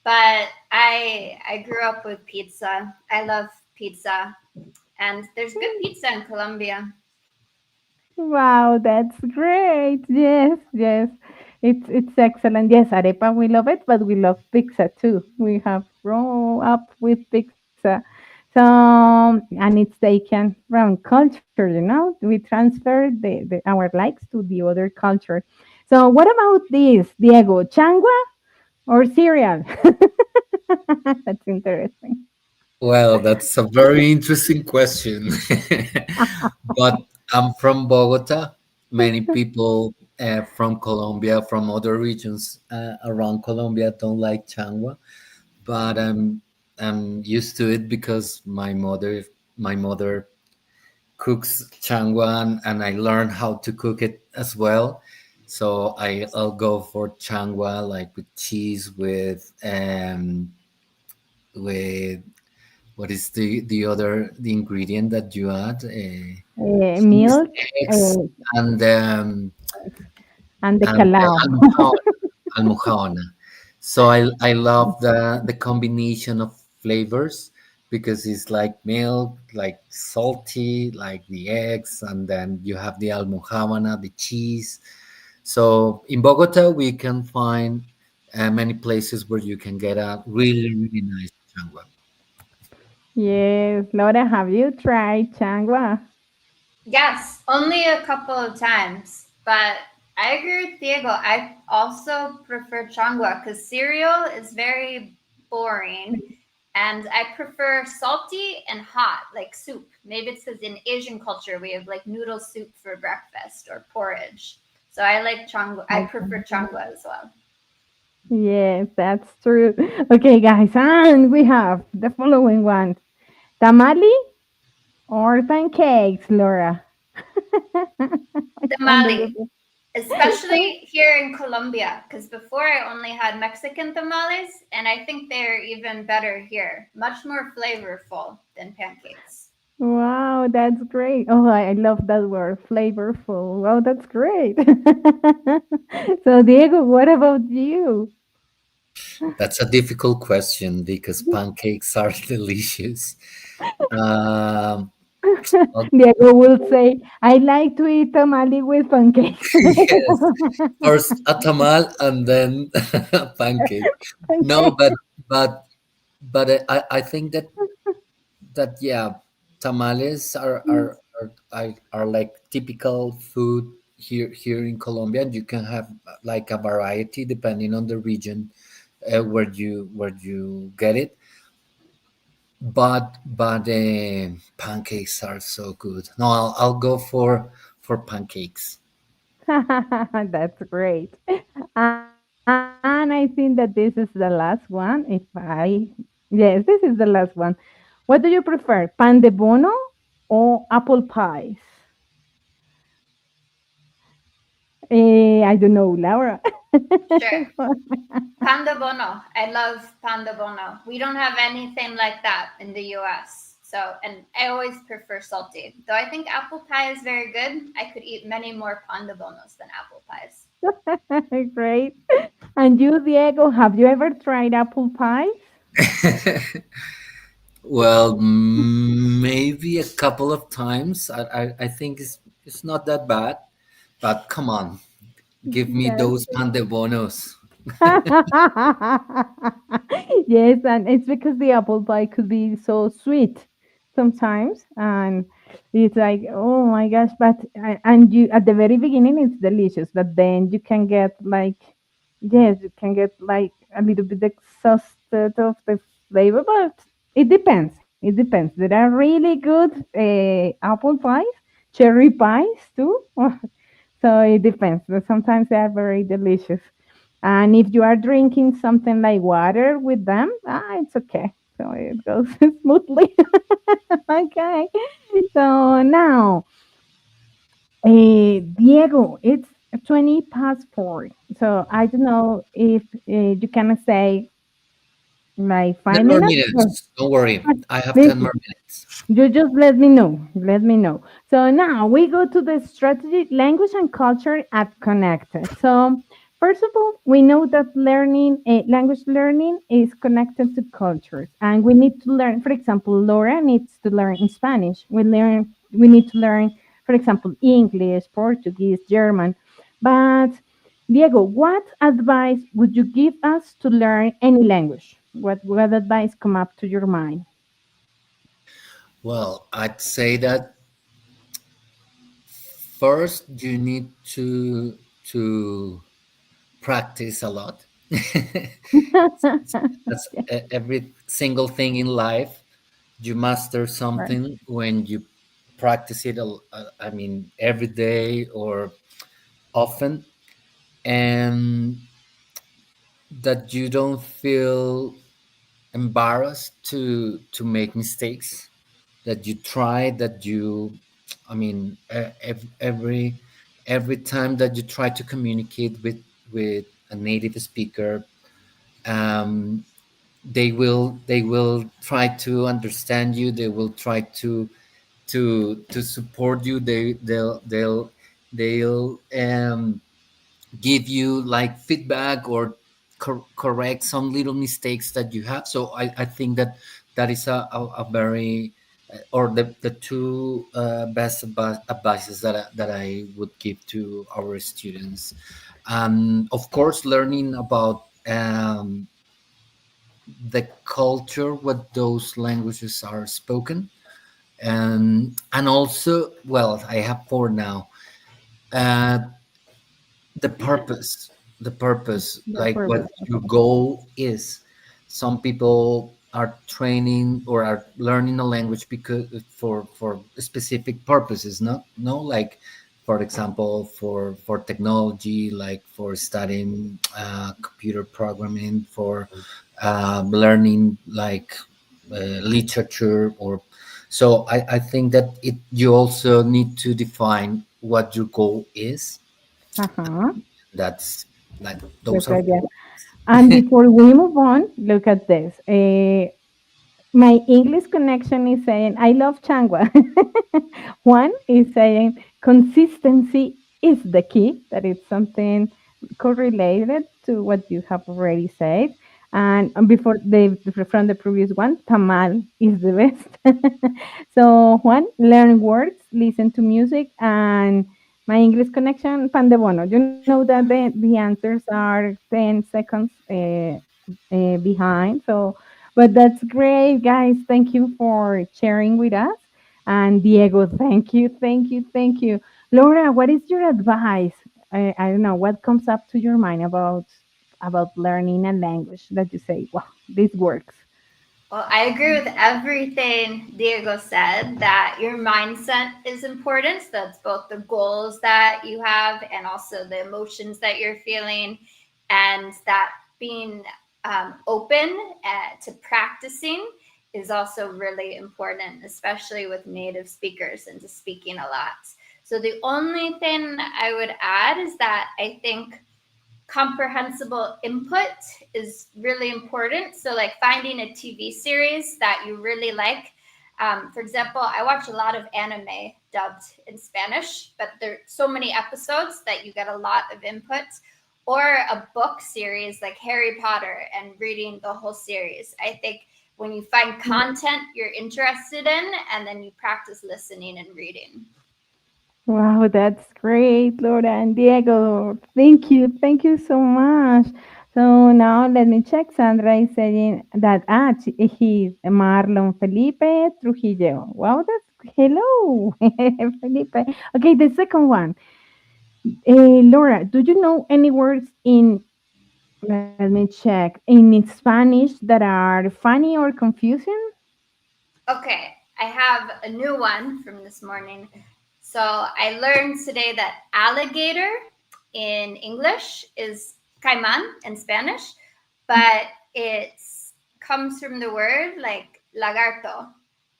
But I grew up with pizza. I love pizza, and there's good pizza in Colombia. Wow, that's great. Yes, yes. It's excellent. Yes, arepa, we love it, but we love pizza too. We have grown up with pizza. So, and it's taken from culture, we transfer our likes to the other culture. So, what about this, Diego? Changua or cereal? That's interesting. Well, that's a very interesting question. But I'm from Bogota. Many people from Colombia, from other regions around Colombia, don't like changua, but I'm used to it because my mother cooks changua, and I learned how to cook it as well. So I'll go for changua like with cheese, with what is the ingredient that you add? Cheese, Milk eggs, and and the and calao. almojábana. So I love the combination of flavors because it's like milk, like salty, like the eggs, and then you have the almojábana, the cheese. So in Bogota, we can find many places where you can get a really, really nice changua. Yes, Laura, have you tried changua? Yes, only a couple of times, but I agree with Diego. I also prefer changua because cereal is very boring, and I prefer salty and hot, like soup. Maybe it's because in Asian culture we have like noodle soup for breakfast or porridge. So I like changua. I prefer changua as well. Yes, that's true. Okay, guys, and we have the following ones: tamale or pancakes, Laura? Which one do you Tamale, prefer? especially here in Colombia, because before I only had Mexican tamales, and I think they're even better here, much more flavorful than pancakes. Wow, that's great. Oh, I love that word, flavorful. Wow, that's great. So, Diego, what about you? That's a difficult question because pancakes are delicious. Um, I'll- Diego will say, I like to eat tamale with pancakes. yes, first a tamal and then a pancake. No, Okay. but I think that yeah, tamales are like typical food here in Colombia, and you can have like a variety depending on the region where you get it. But pancakes are so good. No, I'll go for pancakes. That's great. And I think that this is the last one. Yes, this is the last one. What do you prefer, pan de bono or apple pies? I don't know, Laura. Sure. Panda Bono. I love Panda Bono. We don't have anything like that in the US. So, and I always prefer salty. Though I think apple pie is very good. I could eat many more Panda Bonos than apple pies. Great. And you, Diego, have you ever tried apple pies? Well, maybe a couple of times. I think it's not that bad, but come on, give me Yes. those pan de bonos. Yes, and it's because the apple pie could be so sweet sometimes, and it's like, oh my gosh! But and you at the very beginning it's delicious, but then you can get like, yes, you can get like a little bit exhausted of the flavor, but it depends. It depends. There are really good apple pies, cherry pies too. So it depends, but sometimes they are very delicious. And if you are drinking something like water with them, it's okay. So it goes smoothly. Okay. So now, Diego, it's 20 past 4. So I don't know if you can say Like 10 five more minutes? minutes. Don't worry. I have 10 Listen, more minutes. you just let me know. Let me know. So now we go to the strategy, language and culture at connected. So first of all, we know that language learning is connected to cultures, and we need to learn. For example, Laura needs to learn in Spanish. We need to learn, for example, English, Portuguese, German. But Diego, what advice would you give us to learn any language? What advice come up to your mind? Well, I'd say that first you need to practice a lot. That's every single thing in life. You master Right. something when you practice it. I mean, every day or often, and that you don't feel embarrassed to make mistakes. That you try. That you, I mean, every time that you try to communicate with a native speaker, um, they will try to understand you. They will try to support you. They'll give you like feedback or correct some little mistakes that you have. So I think that that is a very or the two best advices that I would give to our students. Of course, learning about the culture, what those languages are spoken, and also, well, I have four now. Uh, the purpose, The like what purpose. your Okay. goal is. Some people are training or are learning a language because for specific purposes, not no like, for example, for technology, like for studying computer programming, for learning like literature, or so I think that you also need to define what your goal is. Uh-huh. That's like Good those are idea. four. And before we move on, look at this. My English connection is saying, I love Changwa. One is saying, consistency is the key. That is something correlated to what you have already said. And before from the previous one, tamal is the best. So one, learn words, listen to music, and my English connection, pan de bono. You know that the answers are 10 seconds behind. So but that's great, guys. Thank you for sharing with us. And Diego, thank you, thank you, thank you. Laura, what is your advice? I don't know what comes up to your mind about learning a language that you say, wow, this works. Well, I agree with everything Diego said that your mindset is important. So that's both the goals that you have and also the emotions that you're feeling, and that being open to practicing is also really important, especially with native speakers and to speaking a lot. So the only thing I would add is that I think comprehensible input is really important. So, like finding a TV series that you really like. For example, I watch a lot of anime dubbed in Spanish, but there are so many episodes that you get a lot of input. Or a book series like Harry Potter and reading the whole series. I think when you find content you're interested in and then you practice listening and reading. Wow, that's great, Laura and Diego. Thank you. Thank you so much. So now let me check. Sandra is saying that he's Marlon Felipe Trujillo. Wow, that's hello, Felipe. Okay, the second one. Laura, do you know any words in, let me check, in Spanish that are funny or confusing? Okay, I have a new one from this morning. So I learned today that alligator in English is caiman in Spanish, but it comes from the word like lagarto.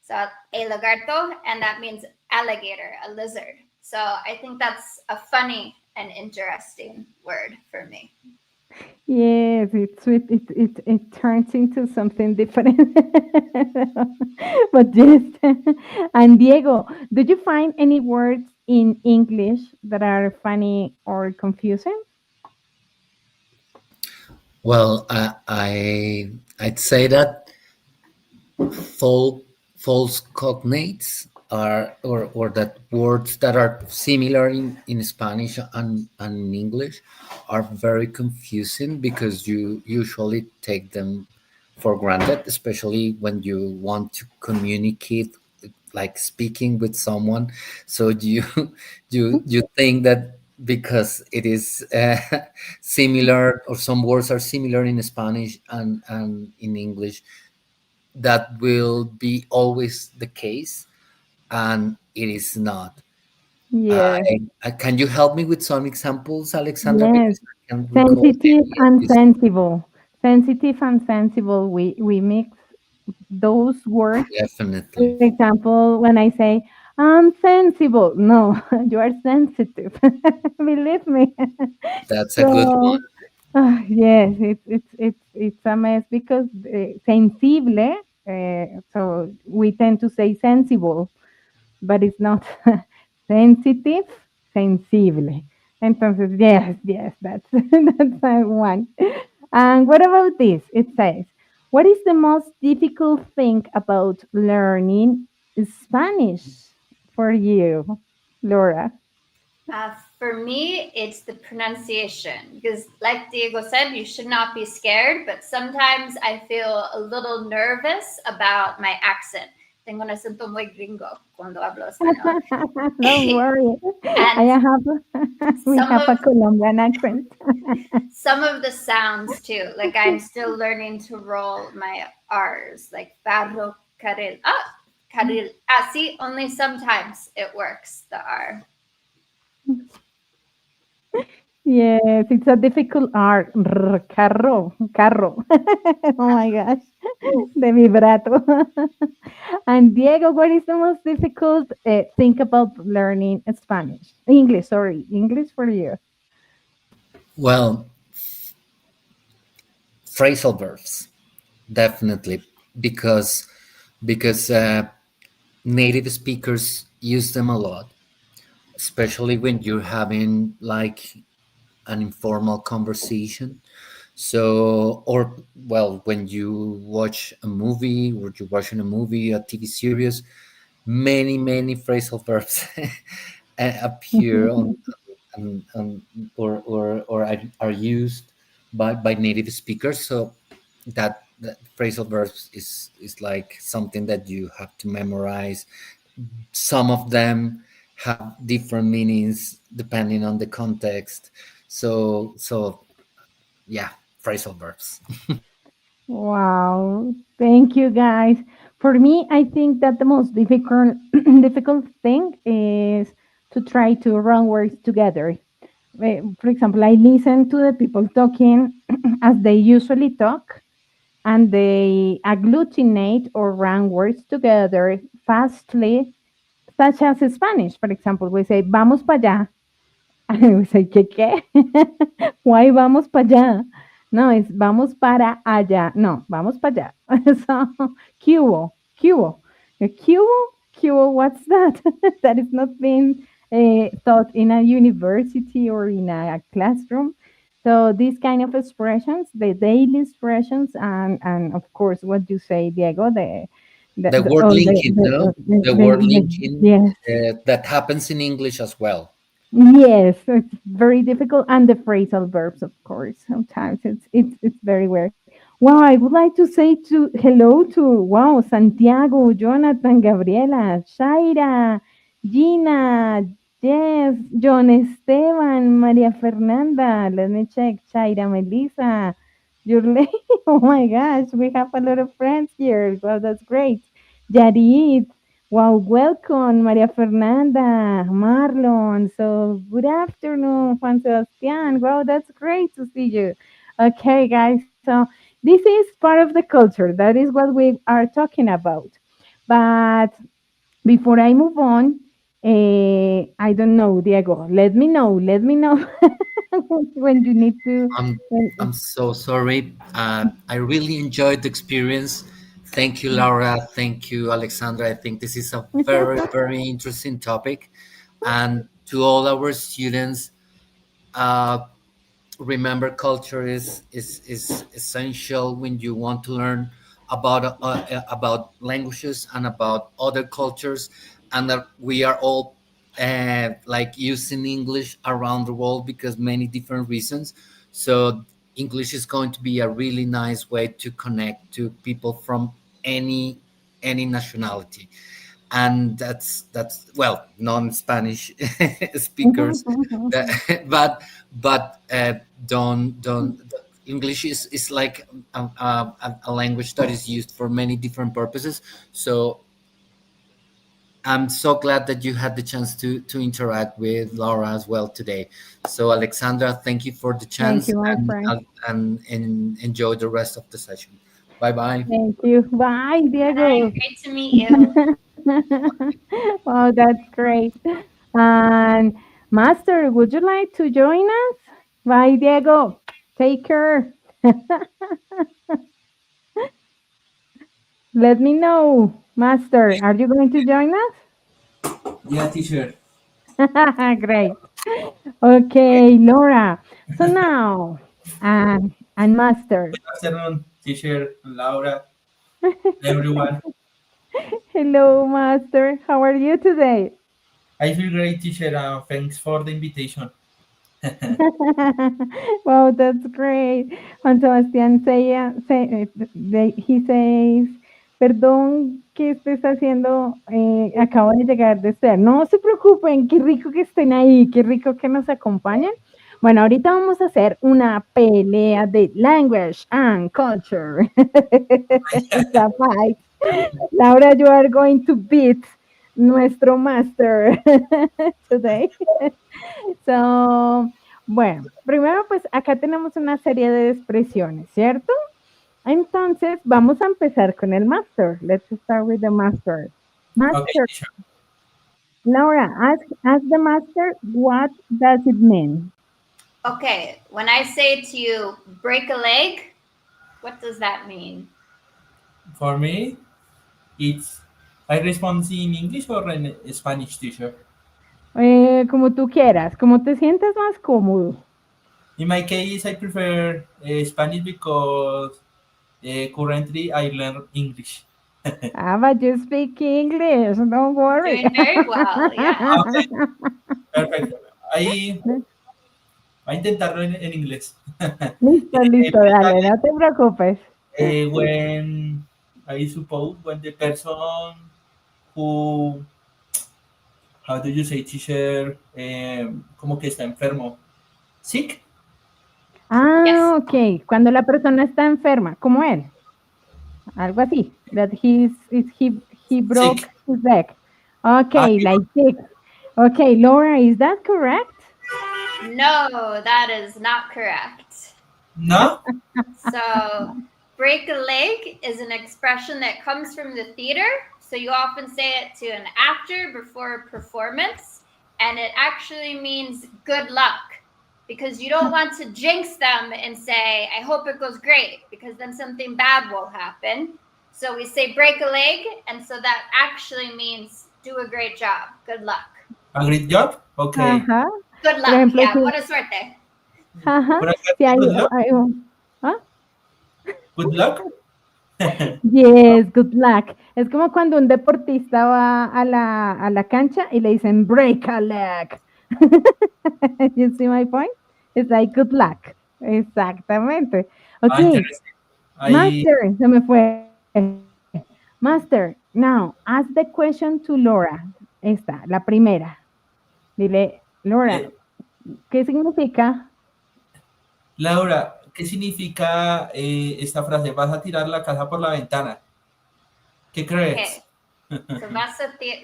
So a lagarto, and that means alligator, a lizard. So I think that's a funny and interesting word for me. Yes, it turns into something different. But yes. And Diego, did you find any words in English that are funny or confusing? Well, I'd say that false false cognates are, or that words that are similar in Spanish and in English are very confusing because you usually take them for granted, especially when you want to communicate, like speaking with someone. So you you think that because it is similar, or some words are similar in Spanish and in English, that will be always the case, and it is not. I, Yes, can you help me with some examples, Alexandra, yes. because I can't recall Sensitive any of and this. sensible. Sensitive and sensible. We mix those words. For Definitely, example, when I say I'm sensible, no, you are sensitive. Believe me. that's a good one. So yes, it's a mess because sensible. So we tend to say sensible, but it's not sensitive, sensible. Entonces, yes, yes, that's that's a one. And what about this? It says, what is the most difficult thing about learning Spanish for you, Laura? For me, it's the pronunciation because, like Diego said, you should not be scared, but sometimes I feel a little nervous about my accent. Tengo un acento muy gringo cuando hablo español. Don't worry. I And have we some have of a Colombian accent. some of the sounds too. Like I'm still learning to roll my R's, like barro caril. Ah, caril. Ah, see, only sometimes it works. The R. Yes, it's a difficult art. Carro, carro. Oh my gosh, the vibrato. And Diego, what is the most difficult thing about learning Spanish? English, sorry, English for you. Well, phrasal verbs, definitely, because because native speakers use them a lot, especially when you're having like an informal conversation. So, or well, when you watch a movie, or you're watching a movie, a TV series, many phrasal verbs appear on or are used by native speakers. So that phrasal verbs is like something that you have to memorize. Some of them have different meanings depending on the context. So yeah, phrasal verbs. Wow, thank you guys. For me, I think that the most difficult difficult thing is to try to run words together. For example, I listen to the people talking as they usually talk, and they agglutinate or run words together fastly, such as in Spanish. For example, we say vamos para allá. And we say, ¿qué? Why vamos para allá? No, es vamos para allá. No, vamos para allá. So, ¿qué hubo? ¿Qué hubo? ¿Qué hubo? ¿Qué hubo? What's that? That is not being taught in a university or in a classroom. So these kind of expressions, the daily expressions, and of course, what you say, Diego, The word all linking, no, the word linking yes, that happens in English as well. yes, it's very difficult, and the phrasal verbs, of course. Sometimes it's very weird. Wow, I would like to say to hello to wow Santiago, Jonathan, Gabriela, Shaira, Gina, Jess, John Esteban, Maria Fernanda. Let me check. Shaira, Melissa, Yurley. Oh my gosh, we have a lot of friends here. Wow, that's great. Yarit, wow, welcome, Maria Fernanda, Marlon. So, good afternoon, Juan Sebastian. Wow, that's great to see you. Okay, guys, so this is part of the culture. That is what we are talking about. But before I move on, I don't know, Diego, let me know. when you need to. I'm I'm so sorry. I really enjoyed the experience. Thank you, Laura. Thank you, Alexandra. I think this is a very, very interesting topic. And to all our students, uh, remember culture is essential when you want to learn about languages and about other cultures, and that we are all like using English around the world because many different reasons. So English is going to be a really nice way to connect to people from any nationality, and that's well, non-Spanish speakers, but but don't English is like a language that is used for many different purposes. So I'm so glad that you had the chance to interact with Laura as well today. So Alexandra, thank you for the Thank chance, you, my and friend. and enjoy the rest of the session. Bye bye. Thank you. Bye, Bye. Diego. Great to meet you. Wow, that's great. And Master, would you like to join us? Bye, Diego. Take care. Let me know, Master. Are you going to join Yeah, teacher. us? Great. Okay, Laura. So now, and Master. Good afternoon, teacher Laura, everyone. Hello, Master. How are you today? I feel great, teacher. Thanks for the invitation. Wow, that's great. Juan Sebastián he says, perdón que estés haciendo, acabo de llegar de ser. No se preocupen, qué rico que estén ahí, qué rico que nos acompañen. Bueno, ahorita vamos a hacer una pelea de language and culture. It's a fight. Laura, you are going to beat nuestro master today. So, bueno, primero pues acá tenemos una serie de expresiones, ¿cierto? Entonces vamos a empezar con el master. Let's start with the master. Okay, Master, teacher. Laura, ask the master, what does it mean? Okay, when I say to you, break a leg, what does that mean? For me, it's I respond in English or in Spanish, teacher. Como tú quieras, como te sientas más cómodo. In my case, I prefer Spanish because currently I learn English. Ah, but you speak English, don't worry. Doing very well, yeah. Okay, perfect. I, I intentarlo en inglés. Listo, listo, dale, no te preocupes. When I suppose when the person who how do you say teacher como que está enfermo sick. Yes. Ah, ok. Cuando la persona está enferma, como él, algo así. That he broke Sick. his leg. Ah, Okay, like sick. Okay, Laura, is that correct? No, that is not correct. no. So, break a leg is an expression that comes from the theater. So, you often say it to an actor before a performance, and it actually means good luck because you don't want to jinx them and say, I hope it goes great, because then something bad will happen. So, we say break a leg, and so that actually means do a great job. Good luck. A great job. Okay. Ajá. Good Por luck. ejemplo, Yeah, si, buena suerte. ajá, Por acá, si hay, good luck. ¿ah? Good luck. Yes, good luck. Es como cuando un deportista va a la cancha y le dicen break a leg. You see my point? It's like good luck. Exactamente. Okay, Interesting. I Master, se me fue. Master, now ask the question to Laura. Esta, la primera. Dile, Laura, eh, ¿qué significa? Laura, ¿qué significa esta frase? Vas a tirar la casa por la ventana. ¿Qué Okay. crees? So that's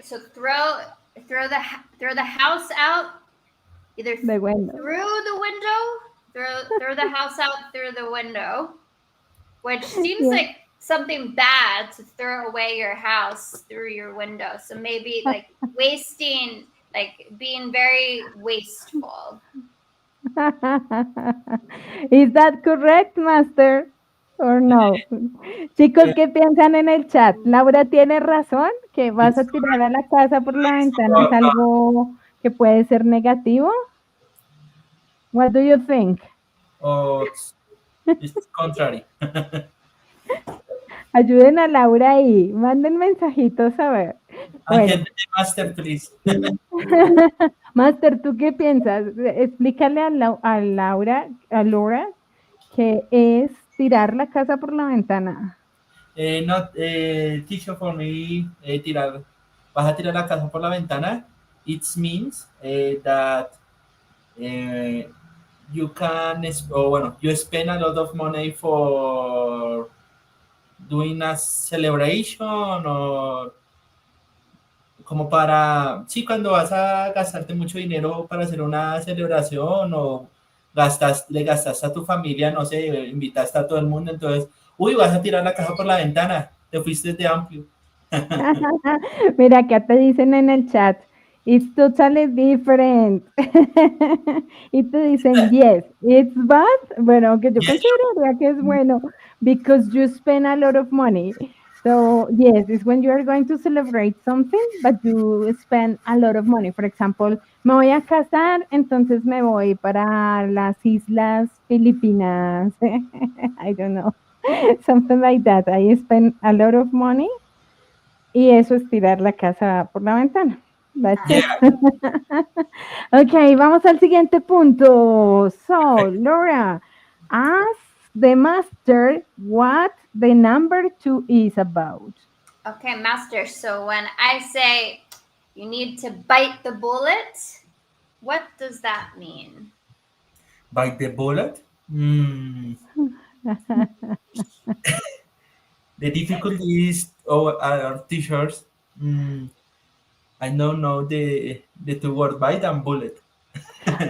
so throw the house out either De bueno. through the window, throw the house out through the window, which seems Yeah. like something bad to throw away your house through your window. So maybe like wasting, like being very wasteful. Is that correct, Master? Or no? Chicos, ¿qué piensan en el chat? Laura tiene razón, que vas a It's tirar a la casa por la correct ventana es algo que puede ser negativo. What do you think? or it's contrary. Ayuden a Laura ahí, manden mensajitos a ver. And Bueno, help the master, please. Master, ¿tú qué piensas? Explícale a Laura, a Laura, que es tirar la casa por la ventana. Not teacher for me, vas a tirar la casa por la ventana. It means that you can, you spend a lot of money for doing a celebration or como para, sí, cuando vas a gastarte mucho dinero para hacer una celebración o le gastaste a tu familia, no sé, invitaste a todo el mundo, entonces, uy, vas a tirar la caja por la ventana, te fuiste de amplio. Mira, acá te dicen en el chat, it's totally different. Y te dicen, yes, it's bad. Bueno, que yo Yes, consideraría que es bueno, because you spend a lot of money. So, yes, it's when you are going to celebrate something, but you spend a lot of money. For example, me voy a casar, entonces me voy para las Islas Filipinas. I don't know, something like that. I spend a lot of money. Y eso es tirar la casa por la ventana. That's it. yeah. Ok, vamos al siguiente punto. So, Laura, ask the master what the number 2 is about. Okay, Master. So when I say you need to bite the bullet, what does that mean? Bite the bullet? The difficulty is our teachers. I don't know the two words bite and bullet.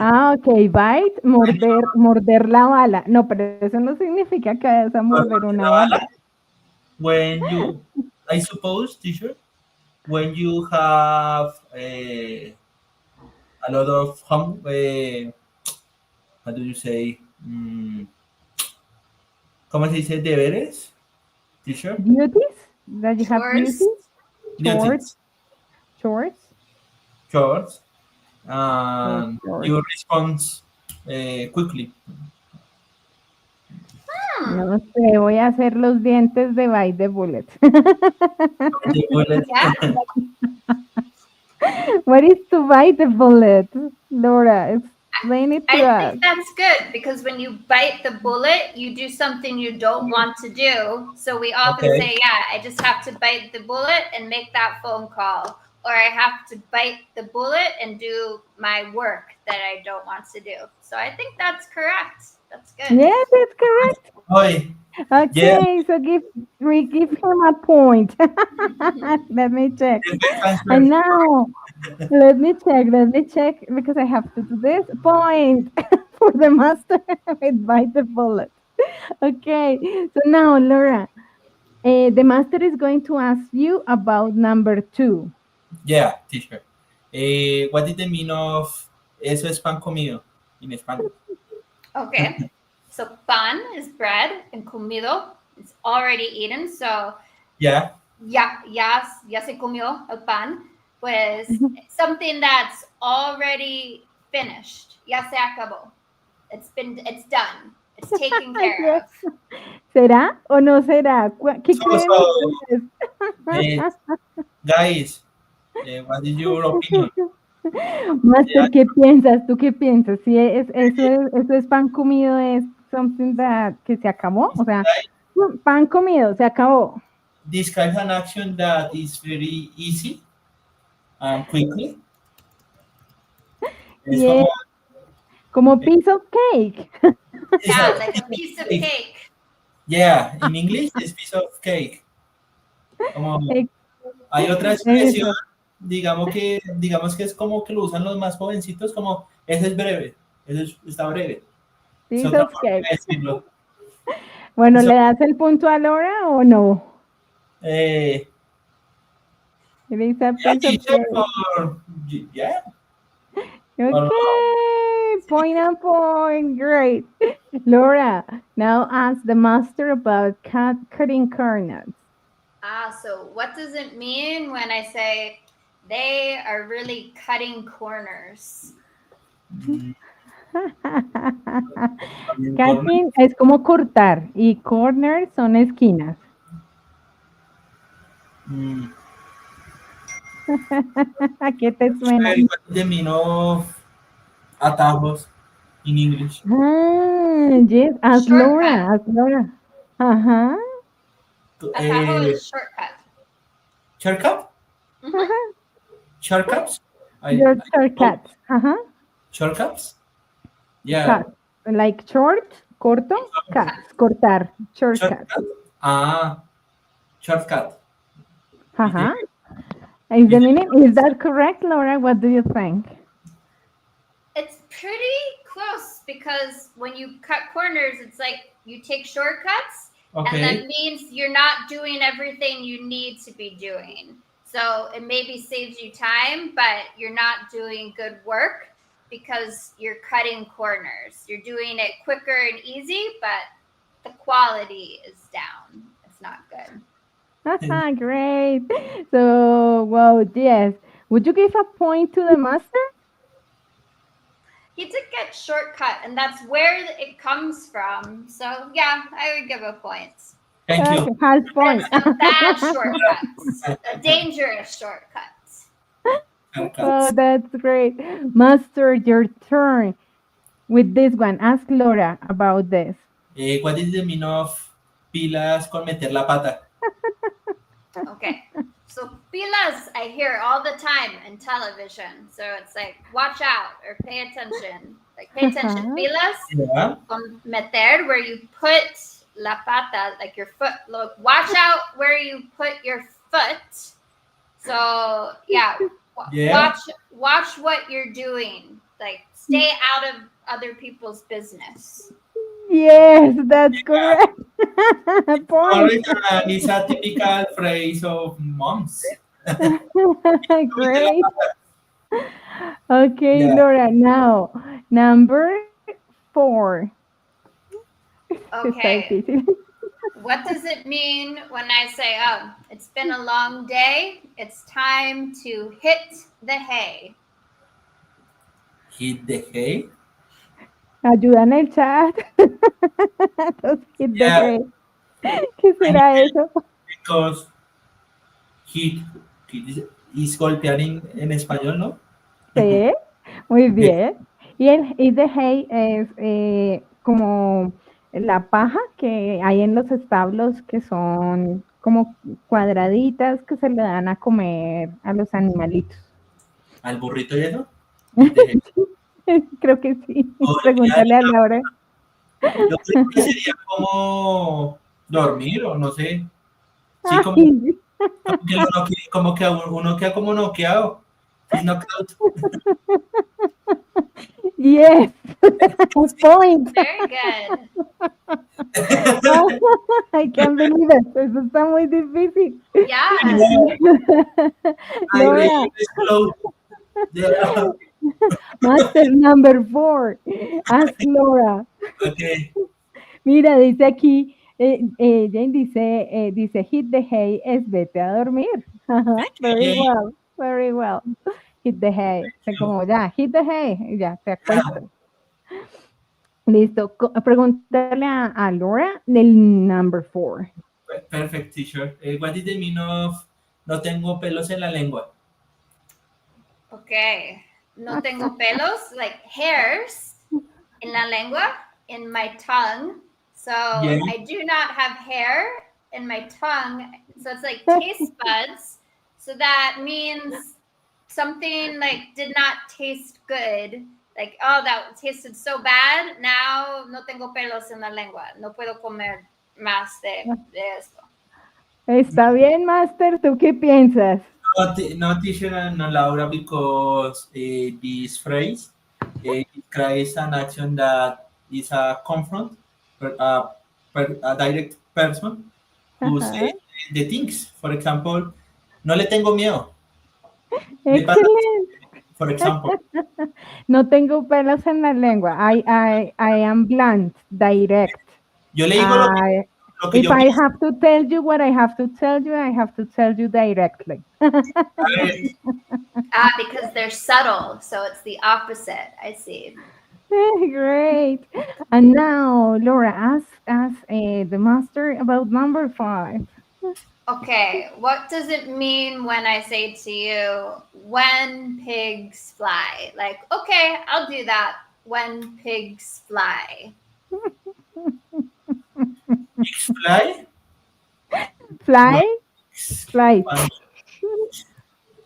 Ah, ok, bite, morder la bala. No, pero eso no significa que vayas a morder una bala. When you, I suppose, teacher, when you have a lot of how do you say? ¿Cómo se dice deberes, teacher? Duties? That you have Chores. duties? Duties, Chores? chores, Chores. you respond quickly. No sé, voy a hacer los dientes de Bite the Bullet. The bullet. Yeah. What is to bite the bullet? Laura, explain it to I us. think that's good because when you bite the bullet, you do something you don't want to do. So we often Okay. say, yeah, I just have to bite the bullet and make that phone call. Or I have to bite the bullet and do my work that I don't want to do. So I think that's correct. That's good. Yes, it's correct. Oi, Okay, so we give him a point. Let me check. the best answer. And now, let me check, because I have to do this. Point for the master with Bite the Bullet. Okay, so now, Laura, the master is going to ask you about number 2. Yeah, teacher. What is the meaning of eso es pan comido in Spanish? Okay. So pan is bread and comido is already eaten. So Yeah. ya se comió el pan. Pues something that's already finished. Ya se acabó. It's done. It's taken care of. ¿Será o no será? ¿Qué So, creen ustedes? guys, what is your opinion? Master, ¿qué piensas? ¿Tú qué piensas? Si eso es pan comido, es something that que se acabó, o sea, pan comido, se acabó. Describe an action that is very easy and quickly. Es Yeah. Como piece of cake. Yeah, like a piece of cake. Yeah, in English es piece of cake. Como, hay otra expresión, digamos que es como que lo usan los más jovencitos, como ese es breve, está breve. Es Piece otra of forma de cake. decirlo. Bueno, Eso- ¿le das el punto a Laura o no? Eh, It is a yeah, piece of teacher, cake. yeah. Okay, Point and point. Great. Laura, now ask the master about cutting corners. So what does it mean when I say they are really cutting corners? Mm, también Cutting es como cortar y corners son esquinas. mm, ¿A qué te suena? what is the meaning of atajos in English? Yes, ask Shortcut. Laura, ask Laura. Ajá. Atajo is shortcut. Shortcut? Mhm. Shortcuts? Your shortcuts. Ajá. Shortcuts? Yeah. Cut. Like short, corto, cuts, cortar. Shortcut. Shortcut? Ah, shortcut. Ajá. Is the meaning? Is that correct, Laura? What do you think? It's pretty close because when you cut corners, it's like you take shortcuts, and Okay. that means you're not doing everything you need to be doing. So it maybe saves you time, but you're not doing good work because you're cutting corners. You're doing it quicker and easy, but the quality is down. It's not good. Great. So, well, yes. Would you give a point to the master? He did get shortcut, and that's where it comes from. So yeah, I would give a point. Thank you. Okay, half point. Some bad shortcuts, a dangerous shortcuts. Oh, Shortcuts. that's great. Master, your turn with this one. Ask Laura about this. What is the meaning of pilas con meter la pata? Okay, so pilas I hear all the time in television. So it's like watch out or pay attention. Like pay attention. Pilas Yeah. con meter, where you put la pata, like your foot. Look, watch out where you put your foot. So yeah, Yeah. watch what you're doing. Like stay out of other people's business. Yes, that's correct. Point. Correct, and it's a typical phrase of moms. Great. Okay, Yeah. Laura. Now, number 4. Está Okay, difícil. what does it mean when I say, "Oh, it's been a long day. It's time to hit the hay"? Hit the hay. Ayuda en el chat. Just hit the Yeah. hay. ¿Qué será eso? Because hit is golpear en español, ¿no? Sí, muy bien. Y el hit the hay es como la paja que hay en los establos que son como cuadraditas que se le dan a comer a los animalitos. Al burrito y eso. Hit the hay. Creo que sí. Oh, Pregúntale a Laura. Yo creo que sería como dormir o no sé. Sí, como, Ay, como que uno queda como noqueado. He's knocked out. yes. Point. Very good. I can't believe it. Eso está muy difícil. Yeah. I Laura, really slow. Yeah. master number 4. Ask Laura. Okay. Mira, dice aquí, Jane dice, hit the hay es vete a dormir. Ajá, very hay. well, very well. Hit the hay. O sea, como ya, hit the hay, y ya, te acuestas. Listo. Preguntarle a Laura del number 4. Perfect, teacher. What is the meaning of no tengo pelos en la lengua? Okay. No tengo pelos, like hairs in la lengua, in my tongue. So Yeah. I do not have hair in my tongue. So it's like taste buds. So that means something like did not taste good. Like, oh, that tasted so bad. Now no tengo pelos en la lengua. No puedo comer más de esto. Está bien, Master. ¿Tú qué piensas? No, teacher, no, Laura, because this phrase describes an action that is a confront, a direct person who says the things. For example, no le tengo miedo. Le pasa- Excelente. For example, No tengo pelos en la lengua. I am blunt, direct. yo le digo I, lo que if yo I pienso. have to tell you what I have to tell you, I have to tell you directly. Because they're subtle, so it's the opposite. I see. Great. And now, Laura, ask the master about number 5. Okay, what does it mean when I say to you, when pigs fly? Like, okay, I'll do that. When pigs fly. Fly. Well, Fly, flight.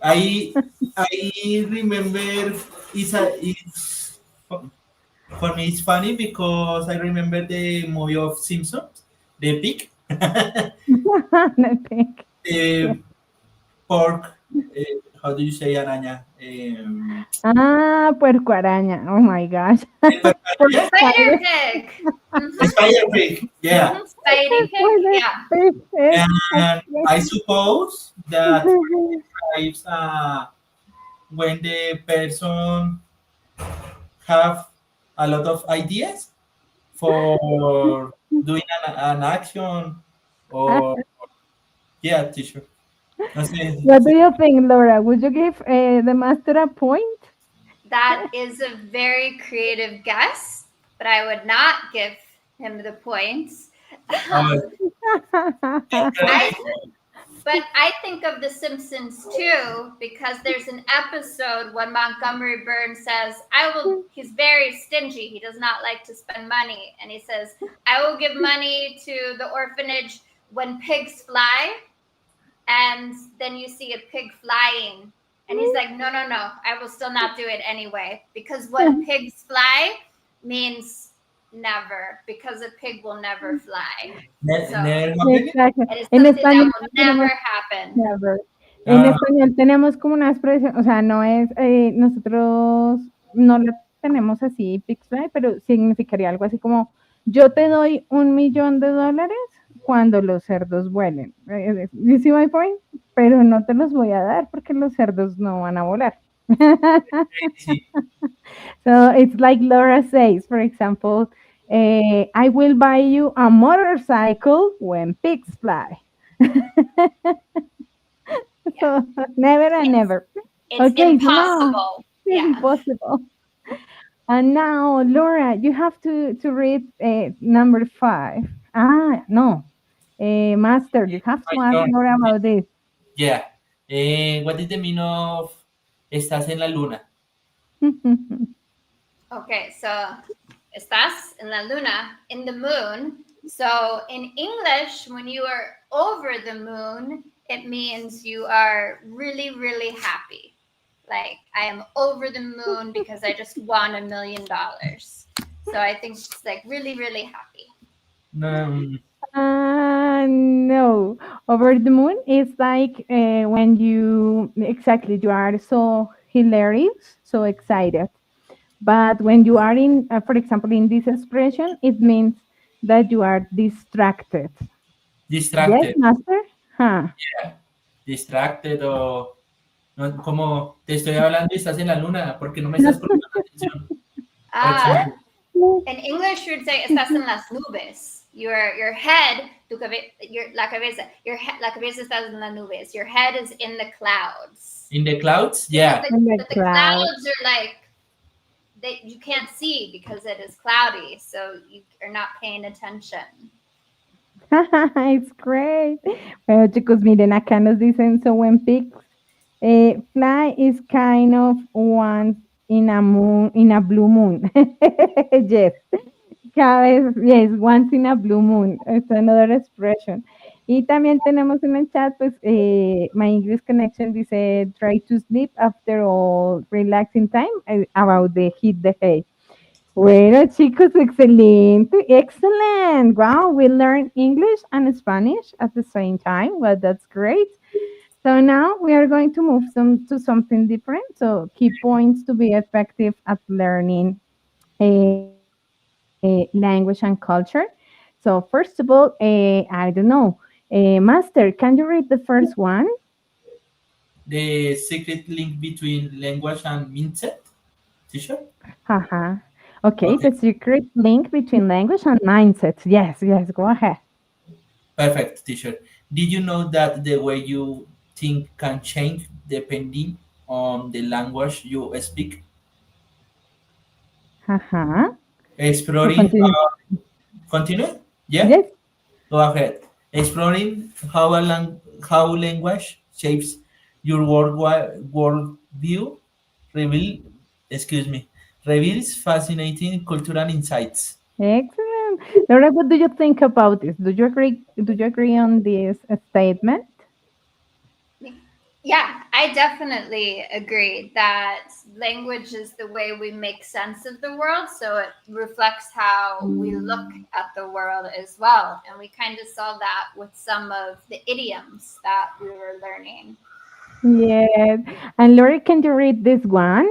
I I remember it's for me it's funny because I remember the movie of Simpsons, the pig, I think. Yeah. the pork. How do you say araña? Ah, puerco araña. Oh my gosh. Yeah, Spider pig. spider pig. Yeah, Spidey pig. Yeah. and I suppose that describes when the person have a lot of ideas for doing an action or yeah, teacher. No sé, What do you think, Laura? Would you give the master a point? That is a very creative guess, but I would not give him the points. uh, I, but I think of The Simpsons too, because there's an episode when Montgomery Burns says, he's very stingy. He does not like to spend money. And he says, I will give money to the orphanage when pigs fly. And then you see a pig flying. And he's like, no, I will still not do it anyway. Because when pigs fly means never, because a pig will never fly. So Exacto. it is En something that español will tenemos never happen. never. En español tenemos como una expresión, o sea, no es, nosotros no lo tenemos así, Pixfly, pero significaría algo así como, yo te doy $1,000,000 cuando los cerdos vuelen. You see my point? Pero no te los voy a dar porque los cerdos no van a volar. So it's like Laura says, for example, I will buy you a motorcycle when pigs fly. So never and never. It's Okay, impossible. It's impossible. And now, Laura, you have to read number 5. Ah, no. Master, you have to ask Laura about this. Yeah. What is the meaning of estás en la luna? Okay, so estás en la luna, in the moon. So in English, when you are over the moon, it means you are really, really happy. Like, I am over the moon because I just won $1 million. So I think it's like really, really happy. No. Over the moon is like when you are so hilarious, so excited. But when you are in, for example, in this expression, it means that you are distracted. Distracted. Yes, master? Huh. Yeah. Distracted o no, como te estoy hablando y estás en la luna porque no me estás poniendo atención. In English, you would say estás en las nubes. Your head, la cabeza estás en las nubes. Your head is in the clouds. In the clouds? Yeah. The clouds are like, you can't see because it is cloudy, so you are not paying attention. It's great. Bueno, chicos, miren, acá nos dicen, so when pigs fly is kind of once in a blue moon. Yes. Yes, once in a blue moon. It's another expression. Y también tenemos en el chat, pues, My English Connection dice, try to sleep after all relaxing time about the hit the hay. Bueno, chicos, excelente, excellent. Wow, we learn English and Spanish at the same time. Well, that's great. So now we are going to move to something different. So key points to be effective at learning language and culture. So first of all, I don't know, Master, can you read the first one? the secret link between language and mindset, teacher? Uh-huh. Okay, Okay, the secret link between language and mindset. Yes, yes, go ahead. perfect, teacher. Did you know that the way you think can change depending on the language you speak? Uh-huh. So Exploring, continue. continue? Yeah? Yes. Go ahead. Exploring how language shapes your worldview reveal, excuse me, reveals fascinating cultural insights. Excellent. Laura, what do you think about this? Do you agree on this statement? Yeah, I definitely agree that language is the way we make sense of the world. So it reflects how we look at the world as well. And we kind of saw that with some of the idioms that we were learning. Yes. And Laura, can you read this one?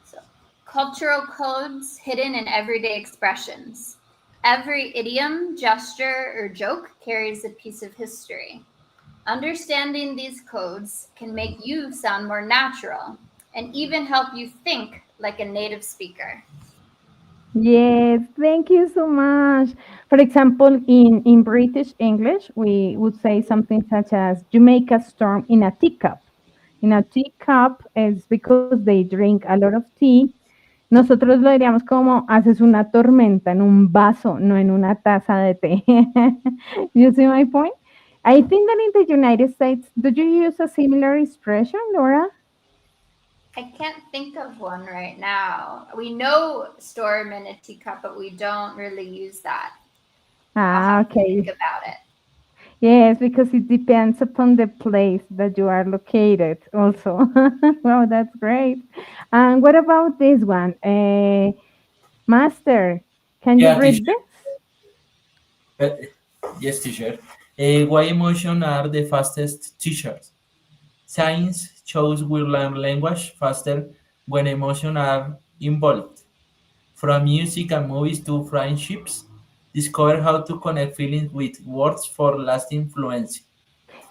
So, cultural codes hidden in everyday expressions. Every idiom, gesture, or joke carries a piece of history. Understanding these codes can make you sound more natural and even help you think like a native speaker. Yes, thank you so much. For example, in British English, we would say something such as, you make a storm in a teacup. In a teacup is because they drink a lot of tea. Nosotros lo diríamos como, haces una tormenta en un vaso, no en una taza de té. You see my point? I think that in the United States, do you use a similar expression, Laura? I can't think of one right now. We know storm in a teacup, but we don't really use that. I'll Ah, have to think okay. about it. Yes, because it depends upon the place that you are located also. Wow, that's great. And what about this one? Master, can you Yeah, read teacher. this? Uh, yes, teacher. Why emotion are the fastest teachers? Science shows we learn language faster when emotions are involved. From music and movies to friendships, discover how to connect feelings with words for lasting fluency.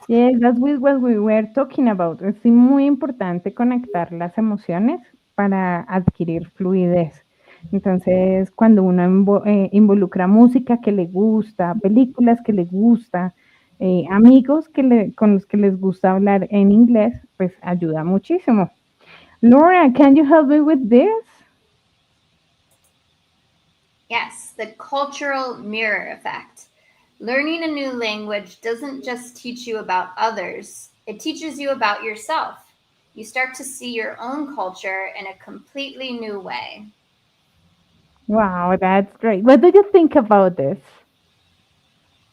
Yes, that's what we were talking about. Es muy importante conectar las emociones para adquirir fluidez. Entonces, cuando uno involucra música que le gusta, películas que le gusta, amigos con los que les gusta hablar en inglés, pues ayuda muchísimo. Laura, can you help me with this? Yes, the cultural mirror effect. Learning a new language doesn't just teach you about others, it teaches you about yourself. You start to see your own culture in a completely new way. Wow, that's great. What do you think about this?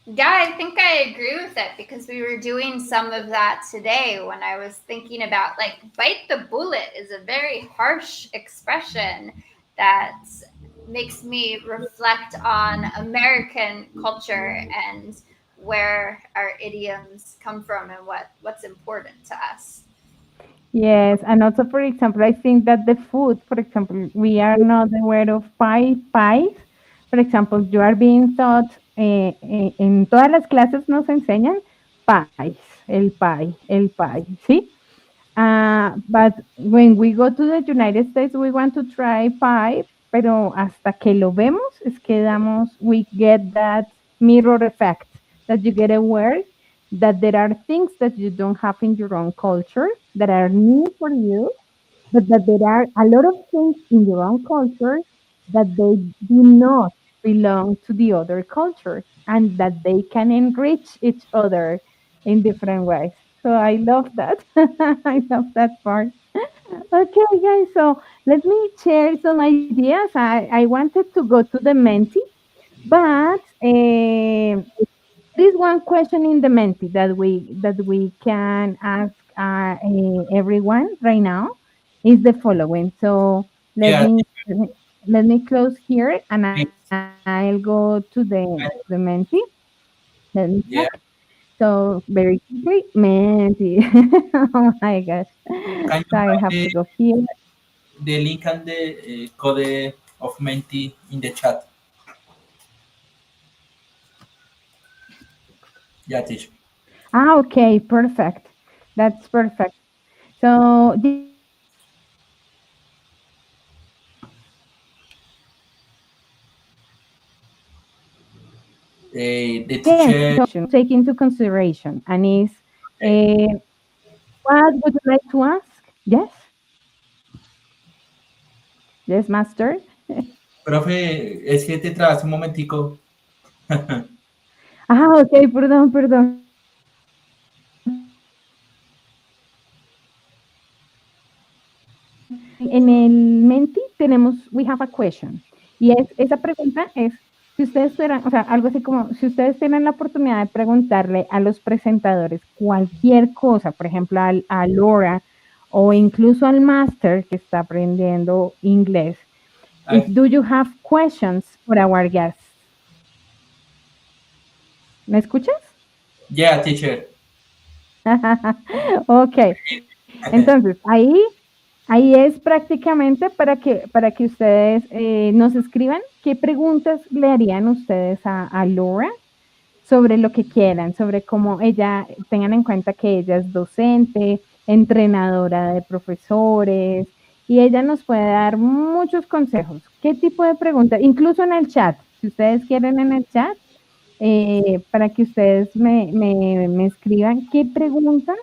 Yeah, I think I agree with it because we were doing some of that today when I was thinking about like bite the bullet is a very harsh expression that makes me reflect on American culture and where our idioms come from and what's important to us. Yes, and also, for example, I think that the food, for example, we are not aware of pies. For example, you are being taught, en todas las clases nos enseñan pies, el pie, ¿sí? But when we go to the United States, we want to try pie, pero hasta que lo vemos es que we get that mirror effect, that you get aware that there are things that you don't have in your own culture that are new for you, but that there are a lot of things in your own culture that they do not belong to the other culture and that they can enrich each other in different ways. So I love that. I love that part. Okay, guys, so let me share some ideas. I wanted to go to the Menti, but there is one question in the Menti that we can ask everyone right now is the following. So let Yeah, me let me close here and please. I'll go to the Menti. Let me check. Yeah, So very quickly, Menti. Oh my gosh. can So you I write have to go here. the link and the code of Menti in the chat? Yeah, teacher. Okay, perfect. That's perfect. So The yes, teacher, so take into consideration and is uh, what would you like to ask? Yes, yes, master. profe, es que te trabas un momentico. Ok, perdón, perdón. En el Menti tenemos, we have a question. Y esa pregunta es, si ustedes tuvieran, o sea, algo así como, si ustedes tienen la oportunidad de preguntarle a los presentadores cualquier cosa, por ejemplo, a Laura o incluso al máster que está aprendiendo inglés, if Ay, do you have questions for our guests? ¿Me escuchas? yeah, teacher. Ok, entonces ahí es prácticamente para que ustedes nos escriban qué preguntas le harían ustedes a Laura sobre lo que quieran, sobre cómo ella, tengan en cuenta que ella es docente, entrenadora de profesores, y ella nos puede dar muchos consejos. ¿Qué tipo de preguntas? Incluso en el chat, si ustedes quieren en el chat, para que ustedes me escriban qué pregunta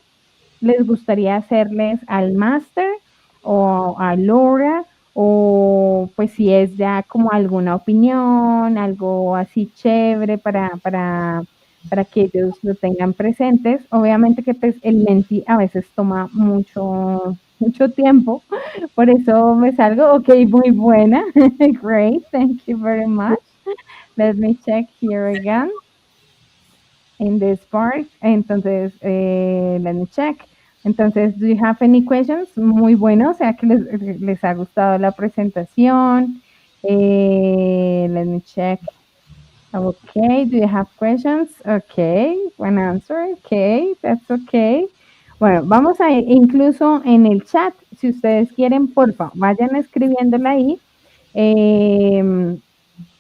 les gustaría hacerles al máster o a Laura, o pues si es ya como alguna opinión, algo así chévere para que ellos lo tengan presentes. Obviamente que pues el Menti a veces toma mucho tiempo, por eso me salgo, ok, muy buena, great, thank you very much. Let me check here again in this part. Entonces, let me check. Entonces, do you have any questions? Muy bueno, o sea que les ha gustado la presentación. Let me check. Okay, do you have questions? Okay, one answer. Okay, that's okay. Bueno, vamos a ir incluso en el chat, si ustedes quieren, porfa, vayan escribiéndola ahí.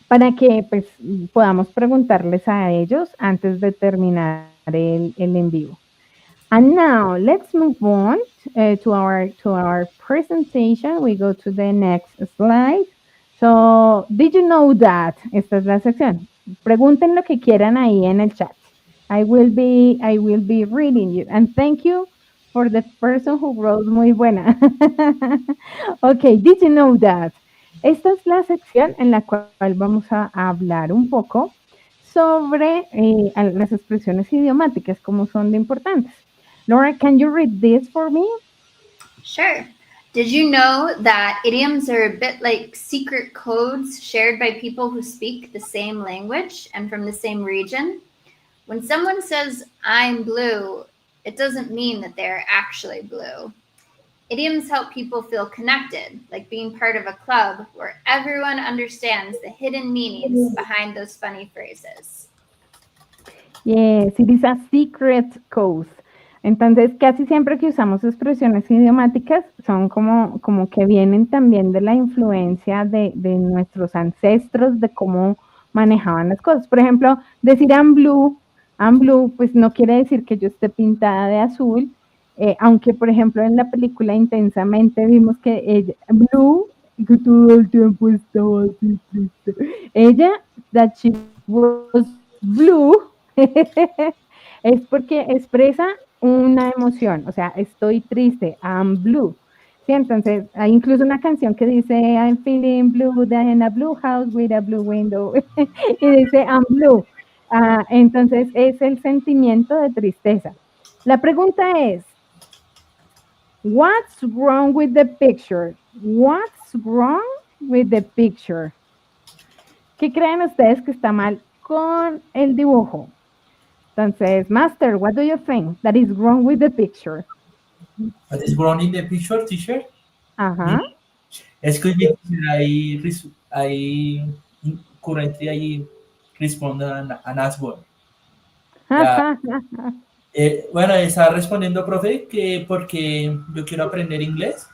Para que pues podamos preguntarles a ellos antes de terminar el en vivo. And now let's move on to our presentation. We go to the next slide. So, did you know that? Esta es la sección. Pregunten lo que quieran ahí en el chat. I will be reading you. And thank you for the person who wrote muy buena. Okay, did you know that? Esta es la sección en la cual vamos a hablar un poco sobre las expresiones idiomáticas, cómo son de importantes. Laura, can you read this for me? Sure. Did you know that idioms are a bit like secret codes shared by people who speak the same language and from the same region? When someone says, I'm blue, it doesn't mean that they're actually blue. Idioms help people feel connected, like being part of a club where everyone understands the hidden meanings behind those funny phrases. Yes, it is a secret code. Entonces, casi siempre que usamos expresiones idiomáticas son como que vienen también de la influencia de nuestros ancestros, de cómo manejaban las cosas. Por ejemplo, decir I'm blue, pues no quiere decir que yo esté pintada de azul, aunque por ejemplo en la película Intensamente vimos que ella, Blue, que todo el tiempo estaba así triste. Ella, that she was blue, es porque expresa una emoción, o sea, estoy triste, I'm blue. Sí, entonces hay incluso una canción que dice I'm feeling blue, in a blue house with a blue window, y dice I'm blue. Entonces es el sentimiento de tristeza. La pregunta es, what's wrong with the picture? What's wrong with the picture? ¿Qué creen ustedes que está mal con el dibujo? Entonces, Master, what do you think that is wrong with the picture? What is wrong in the picture, teacher? Ajá. Es que I currently I respond an answer. Ya, bueno, estaba respondiendo, profe, que porque yo quiero aprender inglés.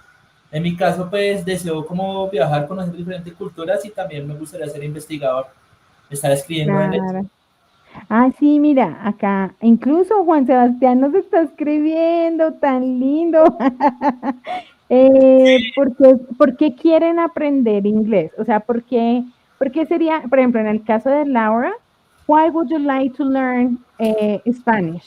En mi caso, pues deseo como viajar, conocer diferentes culturas y también me gustaría ser investigador. Estar escribiendo en eso. Claro. Ah, sí, mira, acá incluso Juan Sebastián nos está escribiendo, tan lindo. ¿Por qué quieren aprender inglés? O sea, por qué sería, por ejemplo, en el caso de Laura, why would you like to learn Spanish?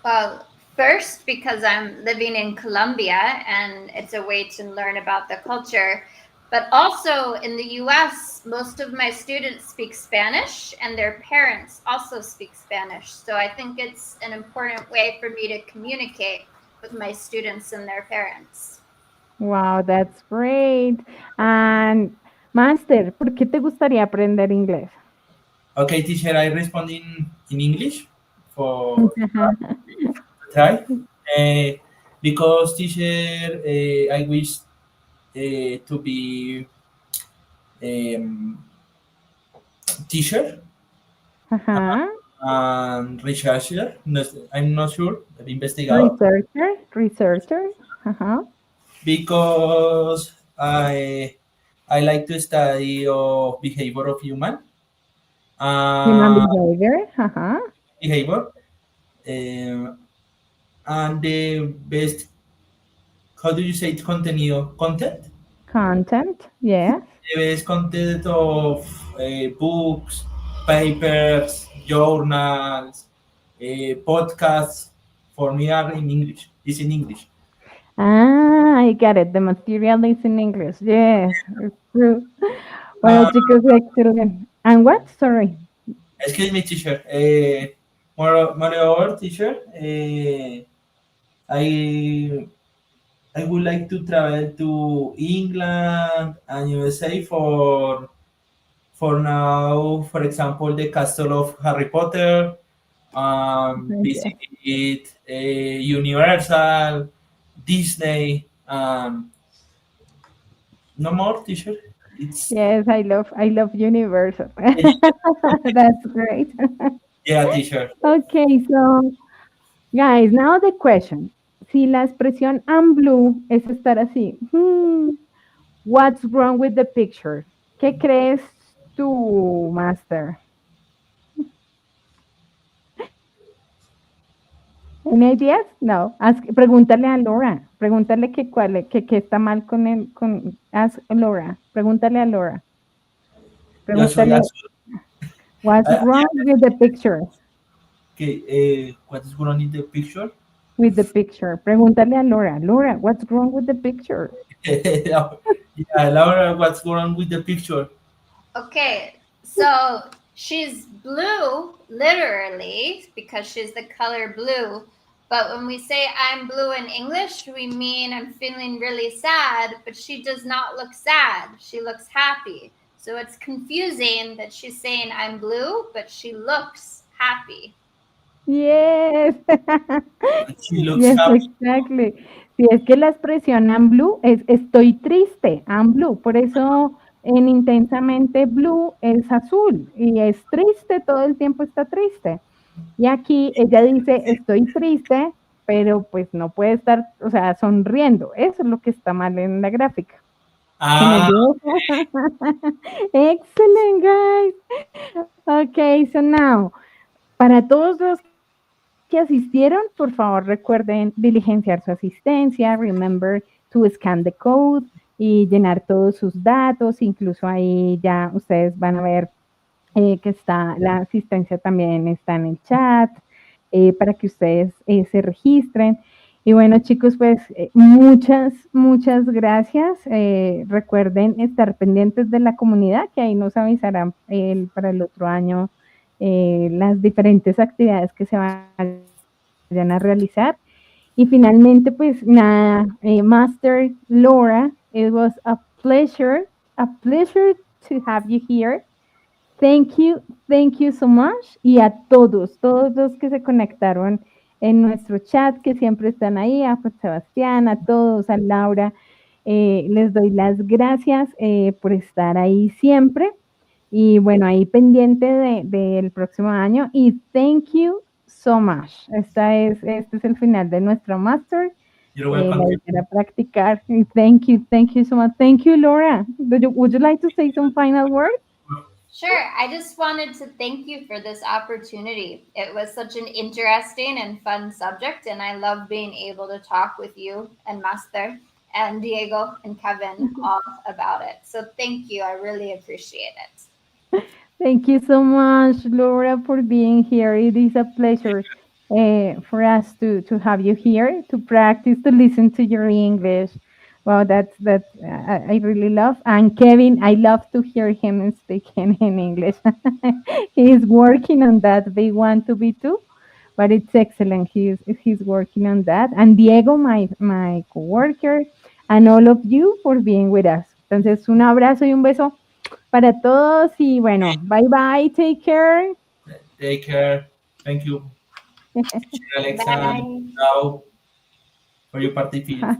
Well, first, because I'm living in Colombia and it's a way to learn about the culture. But also in the US, most of my students speak Spanish and their parents also speak Spanish. So I think it's an important way for me to communicate with my students and their parents. Wow, that's great. And Master, ¿por qué te gustaría aprender inglés? Okay, teacher, I respond in English for try. Uh, because teacher, I wish to be teacher Ajá. and researcher. I'm not sure, investigador. Researcher. Ajá. Because I like to study of behavior of Human uh, behavior. Ajá. behavior, um, and the best, how do you say it, contenido, content? Content. Yes. The best content of books, papers, journals, podcasts for me are in English. It's in English. Ah, I get it. The material is in English. Yes, it's true. Bueno, Uh, chicos, excellent. And what? Sorry. Excuse me, teacher. Moreover, teacher, I I would like to travel to England and USA for now. For example, the castle of Harry Potter, Yes. visit Universal, Disney, no more, teacher. It's Yes, I love Universal. That's great. yeah, teacher. Okay, so guys, now the question. Si la expresión I'm blue es estar así, what's wrong with the picture? ¿Qué crees tú, Master? ¿Any ideas? No. Pregúntale a Laura. Pregúntale qué está mal con el, ask Laura. Pregúntale a Laura. Yo soy Pregúntale, azul. what's wrong with the picture? Okay, what is going on in the picture? With the picture. Pregúntale a Laura. Laura, what's wrong with the picture? Yeah, Laura, what's going on with the picture? Okay, so she's blue literally because she's the color blue. But when we say I'm blue in English, we mean I'm feeling really sad, but she does not look sad. She looks happy. So it's confusing that she's saying I'm blue, but she looks happy. Yes. She looks Yes, happy. exactly. Si es que la expresión I'm blue es estoy triste, I'm blue. Por eso en intensamente blue es azul y es triste, todo el tiempo está triste. Y aquí ella dice estoy triste, pero pues no puede estar, o sea, sonriendo. Eso es lo que está mal en la gráfica. ¿Se me Ah, ayudó? Excellent, guys. Okay, so now, para todos los que asistieron, por favor recuerden diligenciar su asistencia, remember to scan the code y llenar todos sus datos, incluso ahí ya ustedes van a ver que está la asistencia también está en el chat para que ustedes se registren. Y bueno, chicos, pues muchas gracias. Recuerden estar pendientes de la comunidad, que ahí nos avisarán para el otro año las diferentes actividades que se vayan a realizar. Y finalmente, pues nada, Master Laura, it was a pleasure to have you here. Thank you so much. Y a todos los que se conectaron en nuestro chat, que siempre están ahí, a Juan Sebastián, a todos, a Laura, les doy las gracias por estar ahí siempre. Y bueno, ahí pendiente del próximo año. Y thank you so much. Este es el final de nuestro máster. you're welcome. La idea era practicar. Y thank you so much. Thank you, Laura. Would you like to say some final words? Sure. I just wanted to thank you for this opportunity. It was such an interesting and fun subject, and I love being able to talk with you and Master and Diego and Kevin all about it. So thank you. I really appreciate it. Thank you so much, Laura, for being here. It is a pleasure for us to have you here to practice to listen to your English. Wow, that's I really love. And Kevin, I love to hear him speaking in English. He is working on that. They want to be too, but it's excellent. He's working on that. And Diego, my coworker, and all of you for being with us. Entonces, un abrazo y un beso para todos y bueno, bye bye, take care. Take care. Thank you, Alexa. Bye. Ciao for your participation.